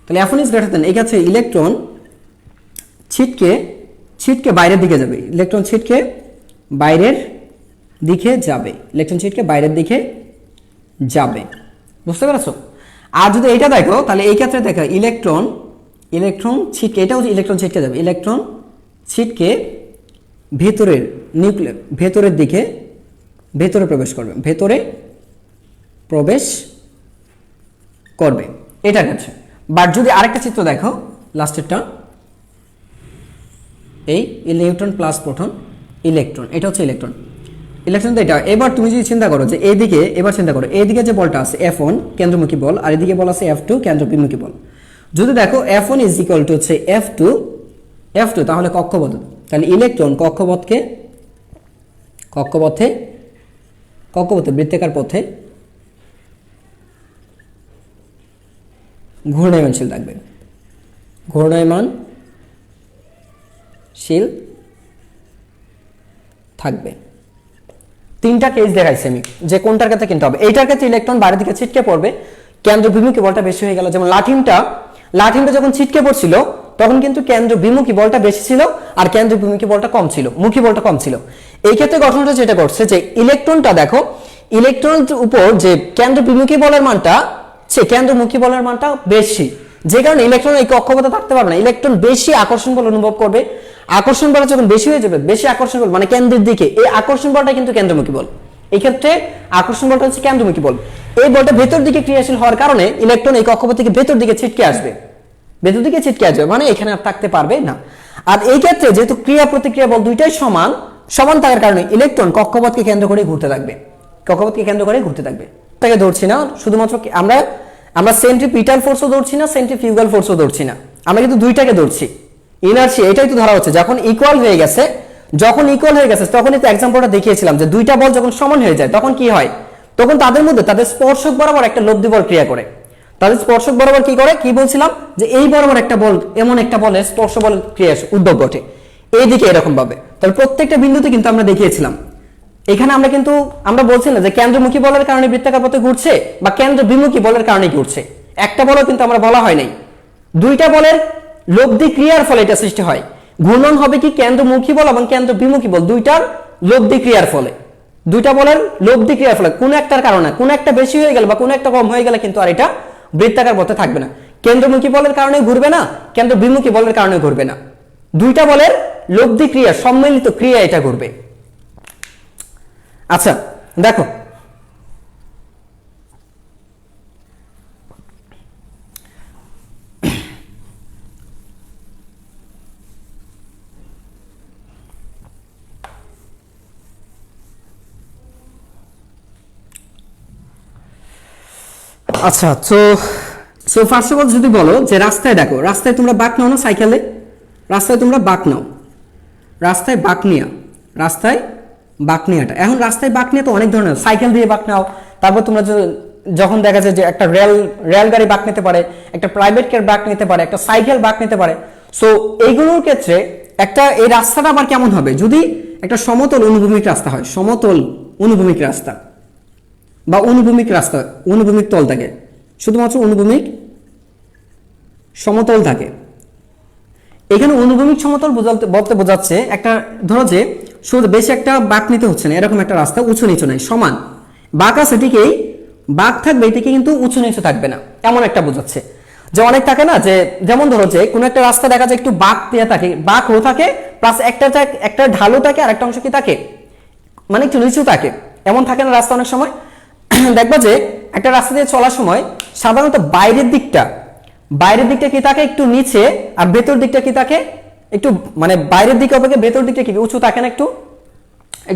তাহলে F1 ইজ গ্রেটার দেন, এই ক্ষেত্রে ইলেকট্রন ছিটকে বাইরের দিকে যাবে, ইলেকট্রন ছিটকে বাইরের দিকে যাবে, ইলেকট্রন ছিটকে বাইরের দিকে যাবে। বুঝতে পেরেছো? আর যদি এটা দেখো তাহলে এই ক্ষেত্রে দেখো ইলেকট্রন ছিটকে, এটাও ইলেকট্রন ছিটকে যাবে, ইলেকট্রন ছিটকে ভেতরের নিউক্লিয়াস, ভেতরের দিকে ভেতরে প্রবেশ করবে, ভেতরে প্রবেশ করবে, এটা গেছে। বাট যদি আরেকটা চিত্র দেখো লাস্টেরটা, এই নিউট্রন প্লাস প্রোটন ইলেকট্রন, এটা হচ্ছে ইলেকট্রন, ইলেকট্রন তো এটা। এবার তুমি যদি চিন্তা করো যে এইদিকে, এবার চিন্তা করো এইদিকে যে বলটা আছে F1 কেন্দ্রমুখী বল, আর এদিকে বল আছে F2 কেন্দ্রবিমুখী বল। যদি দেখো F1 ইজ ইকুয়াল টু হচ্ছে F2 তাহলে কক্ষপথ, তাহলে ইলেকট্রন কক্ষপথে বৃত্তাকার পথে ঘূর্ণায়মানশীল থাকবে, ঘূর্ণায়মানশীল থাকবে। তিনটা কেস দেখাইছি আমি যে কোনটার ক্ষেত্রে কিনতে হবে। এইটার ক্ষেত্রে ইলেকট্রন বাইরের দিকে ছিটকে পড়বে, কেন্দ্র বিমুখী বলটা বেশি হয়ে গেল, যেমন লাঠিমটা যখন ছিটকে পড়ছিল তখন কিন্তু কেন্দ্র বিমুখী বলটা বেশি ছিল আর কেন্দ্র বিমুখী বলটা কম ছিল, মুখী বলটা কম ছিল। এই ক্ষেত্রে ঘটনাটা যেটা ঘটছে যে ইলেকট্রনটা দেখো, ইলেকট্রনের উপর যে কেন্দ্র বিমুখী বলের মানটা, সে কেন্দ্রমুখী বলের মানটা বেশি, যে কারণে ইলেকট্রন এই কক্ষপথে থাকতে পারবে না, ইলেকট্রন বেশি আকর্ষণ বল অনুভব করবে। আকর্ষণ বল যখন বেশি হয়ে যাবে, বেশি আকর্ষণ বল মানে কেন্দ্রের দিকে, এই আকর্ষণ বলটা কিন্তু কেন্দ্রমুখী বল, এই ক্ষেত্রে আকর্ষণ বলটা হচ্ছে কেন্দ্রমুখী বল। এই বলটা ভেতর দিকে ক্রিয়াশীল হওয়ার কারণে ইলেকট্রন এই কক্ষপথ থেকে ভেতর দিকে ছিটকে আসবে, ভেতর দিকে ছিটকে আসবে, মানে এখানে আর থাকতে পারবে না। আর এই ক্ষেত্রে যেহেতু ক্রিয়া প্রতিক্রিয়া বল দুইটাই সমান থাকার কারণে ইলেকট্রন কক্ষপথকে কেন্দ্র করে ঘুরতে থাকবে, তাকে ধরছি না শুধুমাত্র আমরা সেন্ট্রিপিটাল ফোর্সও ধরছি না, সেন্ট্রিফিউগাল ফোর্সও ধরছি না, আমরা কিন্তু দুইটাকে ধরছি। ইনার্শিয়া এটাই তো ধরা হচ্ছে, যখন ইকুয়াল হয়ে গেছে তখনই তো এক্সাম্পলটা দেখিয়েছিলাম যে দুইটা বল যখন সমান হয়ে যায় তখন কি হয়, তখন তাদের মধ্যে তাদের স্পর্শক বরাবর একটা লব্ধি বল ক্রিয়া করে, তাদের স্পর্শক বরাবর কি করে, কি বলছিলাম যে এই বরাবর একটা বল, এমন একটা বলের স্পর্শ বল ক্রিয়া উদ্ভব ঘটে এইদিকে এরকম ভাবে। তাহলে প্রত্যেকটা বিন্দুতে কিন্তু আমরা দেখিয়েছিলাম, এখানে আমরা বলছি না যে কেন্দ্রমুখী বলের কারণে বৃত্তাকার পথে ঘুরছে বা কেন্দ্র বিমুখী বলের কারণে ঘুরছে, একটা বলও কিন্তু আমরা বলা হয় নাই, দুইটা বলের লব্ধি ক্রিয়ার ফলে এটা সৃষ্টি হয়। ঘূর্ণন হবে কি কেন্দ্রমুখী বল এবং কেন্দ্র বিমুখী বল দুইটার লব্ধি ক্রিয়ার ফলে, দুইটা বলের লব্ধি ক্রিয়ার ফলে, কোন একটার কারণে, কোন একটা বেশি হয়ে গেল বা কোন একটা কম হয়ে গেলে কিন্তু আর এটা বৃত্তাকার পথে থাকবে না, কেন্দ্রমুখী বলের কারণে ঘুরবে না, কেন্দ্র বিমুখী বলের কারণে ঘুরবে না। দুইটা বলের লব্ধি ক্রিয়া, সম্মিলিত ক্রিয়া এটা ঘটবে। আচ্ছা দেখো, আচ্ছা তো ফার্স্ট অফ অল যদি বলো যে রাস্তায় দেখো, রাস্তায় তোমরা বাঁক নাও না সাইকেলে, রাস্তায় তোমরা বাঁক নাও, রাস্তায় বাঁক নিয়া, রাস্তায় বাঁক নিয়াটা, এখন রাস্তায় বাঁক নিয়ে তো অনেক ধরনের, সাইকেল দিয়ে বাঁক নাও, তারপর তোমরা যখন দেখা যায় যে একটা রেল গাড়ি বাঁক নিতে পারে, একটা প্রাইভেট কার বাঁক নিতে পারে, একটা সাইকেল বাঁক নিতে পারে। সো এইগুলোর ক্ষেত্রে একটা এই রাস্তাটা আবার কেমন হবে, যদি একটা সমতল অনুভূমিক রাস্তা হয়, সমতল অনুভূমিক রাস্তা বা অনুভূমিক রাস্তা, অনুভূমিক তল থাকে, শুধুমাত্র অনুভূমিক সমতল থাকে। এখানে অনুভূমিক সমতল বলতে বোঝাচ্ছে একটা, ধরো যে শুধু বেশি একটা বাঁক নিতে হচ্ছে না, এরকম একটা রাস্তা উঁচু নিচু নাই, সমান বাঁক আছে ঠিকই, বাঁক থাকবে এটিকে কিন্তু উঁচু নিচু থাকবে না, এমন একটা বোঝাচ্ছে। যে অনেক থাকে না যে, যেমন ধরো যে কোনো একটা রাস্তা দেখা যায় একটু বাঁক দিয়ে থাকে, বাঁক হয়ে থাকে, প্লাস একটা ঢালু থাকে আর একটা অংশ কি থাকে মানে একটু নিচু থাকে, এমন থাকে না রাস্তা অনেক সময়। দেখবা যে একটা রাস্তা দিয়ে চলার সময় সাধারণত বাইরের দিকটা কি থাকে একটু নিচে, আর ভেতর দিকটা কি থাকে একটু, মানে বাইরের দিকে অপেক্ষা ভেতর দিকটা কি উঁচু থাকে না একটু,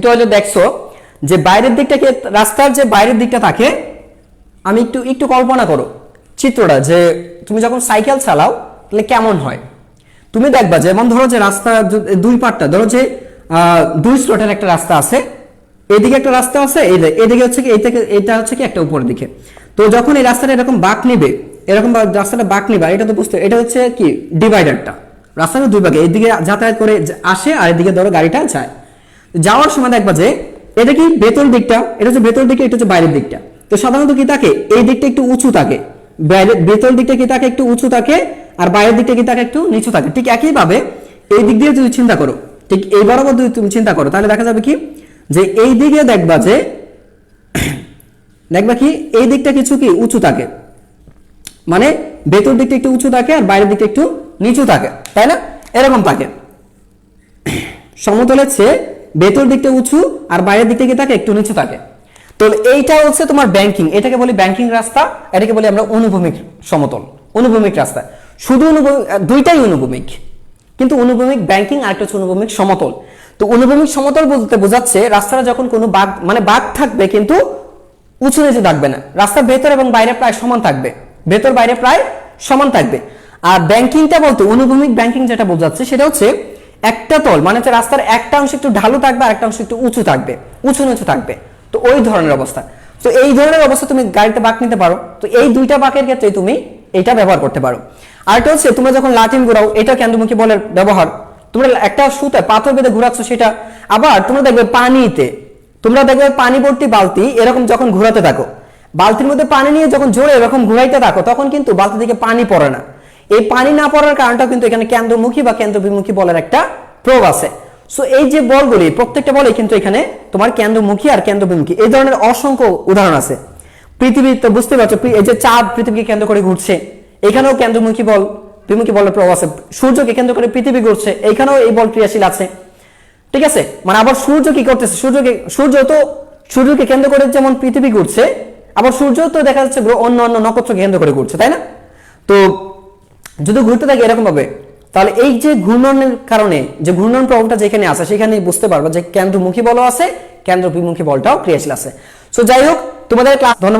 হয়তো দেখছো যে বাইরের দিকটা কি, রাস্তার যে বাইরের দিকটা থাকে, আমি একটু কল্পনা করো চিত্রটা, যে তুমি যখন সাইকেল চালাও তাহলে কেমন হয়। তুমি দেখবা যেমন ধরো যে রাস্তা দুই পাটটা, ধরো যে 2 স্লটের একটা রাস্তা আছে, এদিকে একটা রাস্তা আছে, এদিকে হচ্ছে কি এটা হচ্ছে কি একটা উপরের দিকে। তো যখন এই রাস্তাটা এরকম বাঁক নিবে, এরকম রাস্তাটা বাঁক নিবে, এটা তো বুঝতে, এটা হচ্ছে কি ডিভাইডারটা, রাস্তাটা দুই ভাগে, এইদিকে যাতায়াত করে আসে আর এদিকে ধরো গাড়িটা যায়। যাওয়ার সময় দেখবা যে এটা কি ভেতর দিকটা, এটা হচ্ছে ভেতর দিকে, এটা হচ্ছে বাইরের দিকটা। তো সাধারণত কি থাকে, এই দিকটা একটু উঁচু থাকে, ভেতর দিকটা কি থাকে একটু উঁচু থাকে, আর বাইরের দিকটা কি থাকে একটু নিচু থাকে। ঠিক একইভাবে এই দিক দিয়ে যদি চিন্তা করো, ঠিক এই বরাবর যদি তুমি চিন্তা করো, তাহলে দেখা যাবে কি যে এই দিকে দেখবা কি এই দিকটা কিছু কি উঁচু থাকে, মানে ভেতর দিকটা একটু উঁচু থাকে আর বাইরের দিকটা একটু নিচু থাকে, তাই না, এরকম থাকে। সমতলের চেয়ে ভেতর দিকটা উঁচু আর বাইরের দিকটা কি থাকে একটু নিচু থাকে। তো এইটা হচ্ছে তোমার ব্যাংকিং, এটাকে বলি ব্যাংকিং রাস্তা, এটাকে বলি আমরা অনুভূমিক সমতল, অনুভূমিক রাস্তা। শুধু দুইটাই অনুভূমিক, কিন্তু অনুভূমিক ব্যাংকিং আর একটা হচ্ছে অনুভূমিক সমতল। তো অনুভূমিক সমতল বলতে বোঝাচ্ছে রাস্তাটা যখন কোনো বাঁক, মানে বাঁক থাকবে কিন্তু উঁচু নিচু থাকবে না, রাস্তার ভেতর এবং বাইরে প্রায় সমান থাকবে, ভেতর বাইরে প্রায় সমান থাকবে। আর ব্যাংকিংটা বলতে অনুভূমিক ব্যাংকিং যেটা বোঝাচ্ছে সেটা হচ্ছে একটা তল, মানে হচ্ছে রাস্তার একটা অংশ একটু ঢালু থাকবে আর একটা অংশ একটু উঁচু থাকবে, উঁচু নিচু থাকবে। তো ওই ধরনের অবস্থা, তো এই ধরনের অবস্থা তুমি গাড়িতে বাঁক নিতে পারো। তো এই দুইটা বাঁকের ক্ষেত্রে তুমি এটা ব্যবহার করতে পারো। আরেকটা হচ্ছে তোমরা যখন লাটিম ঘোরাও, এটা কেন্দ্রমুখী বলের ব্যবহার। তোমরা একটা সুতে পাথর বেঁধে ঘোরাচ্ছ সেটা, আবার তোমরা দেখবে পানিতে, তোমরা দেখবে পানি ভর্তি বালতি এরকম যখন ঘোরাতে থাকো, বালতির মধ্যে পানি নিয়ে যখন জোরে এরকম ঘুরাইতে থাকো, তখন কিন্তু বালতি থেকে পানি পড়ে না। এই পানি না পড়ার কারণটা কিন্তু এখানে কেন্দ্রমুখী বা কেন্দ্রবিমুখী বলের একটা প্রভাব আছে। সো এই যে বলগুলি প্রত্যেকটা বলে কিন্তু এখানে তোমার কেন্দ্রমুখী আর কেন্দ্রবিমুখী, এই ধরনের অসংখ্য উদাহরণ আছে। পৃথিবী তো বুঝতে পারছো, এই যে চাঁদ পৃথিবীকে কেন্দ্র করে ঘুরছে, এখানেও কেন্দ্রমুখী বল বিমুখী বলের প্রভাব আছে। সূর্যকে কেন্দ্র করে পৃথিবী ঘুরছে, এখানেও এই বল ক্রিয়াশীল আছে, ঠিক আছে। মানে আবার সূর্য কি করতেছে, সূর্যকে কেন্দ্র করে যেমন পৃথিবী ঘুরছে, আবার সূর্য তো দেখা যাচ্ছে অন্য অন্য নক্ষত্রকে কেন্দ্র করে ঘুরছে, তাই না। তো যদি ঘুরতে থাকে এরকম ভাবে, তাহলে এই যে ঘূর্ণনের কারণে যে ঘূর্ণন প্রভাবটা যেখানে আছে সেখানে বুঝতে পারবো যে কেন্দ্রমুখী বলও আছে, কেন্দ্র বিমুখী বলটাও ক্রিয়াশীল আছে। সো যাই হোক, তোমাদের ক্লাস ধন্যবাদ।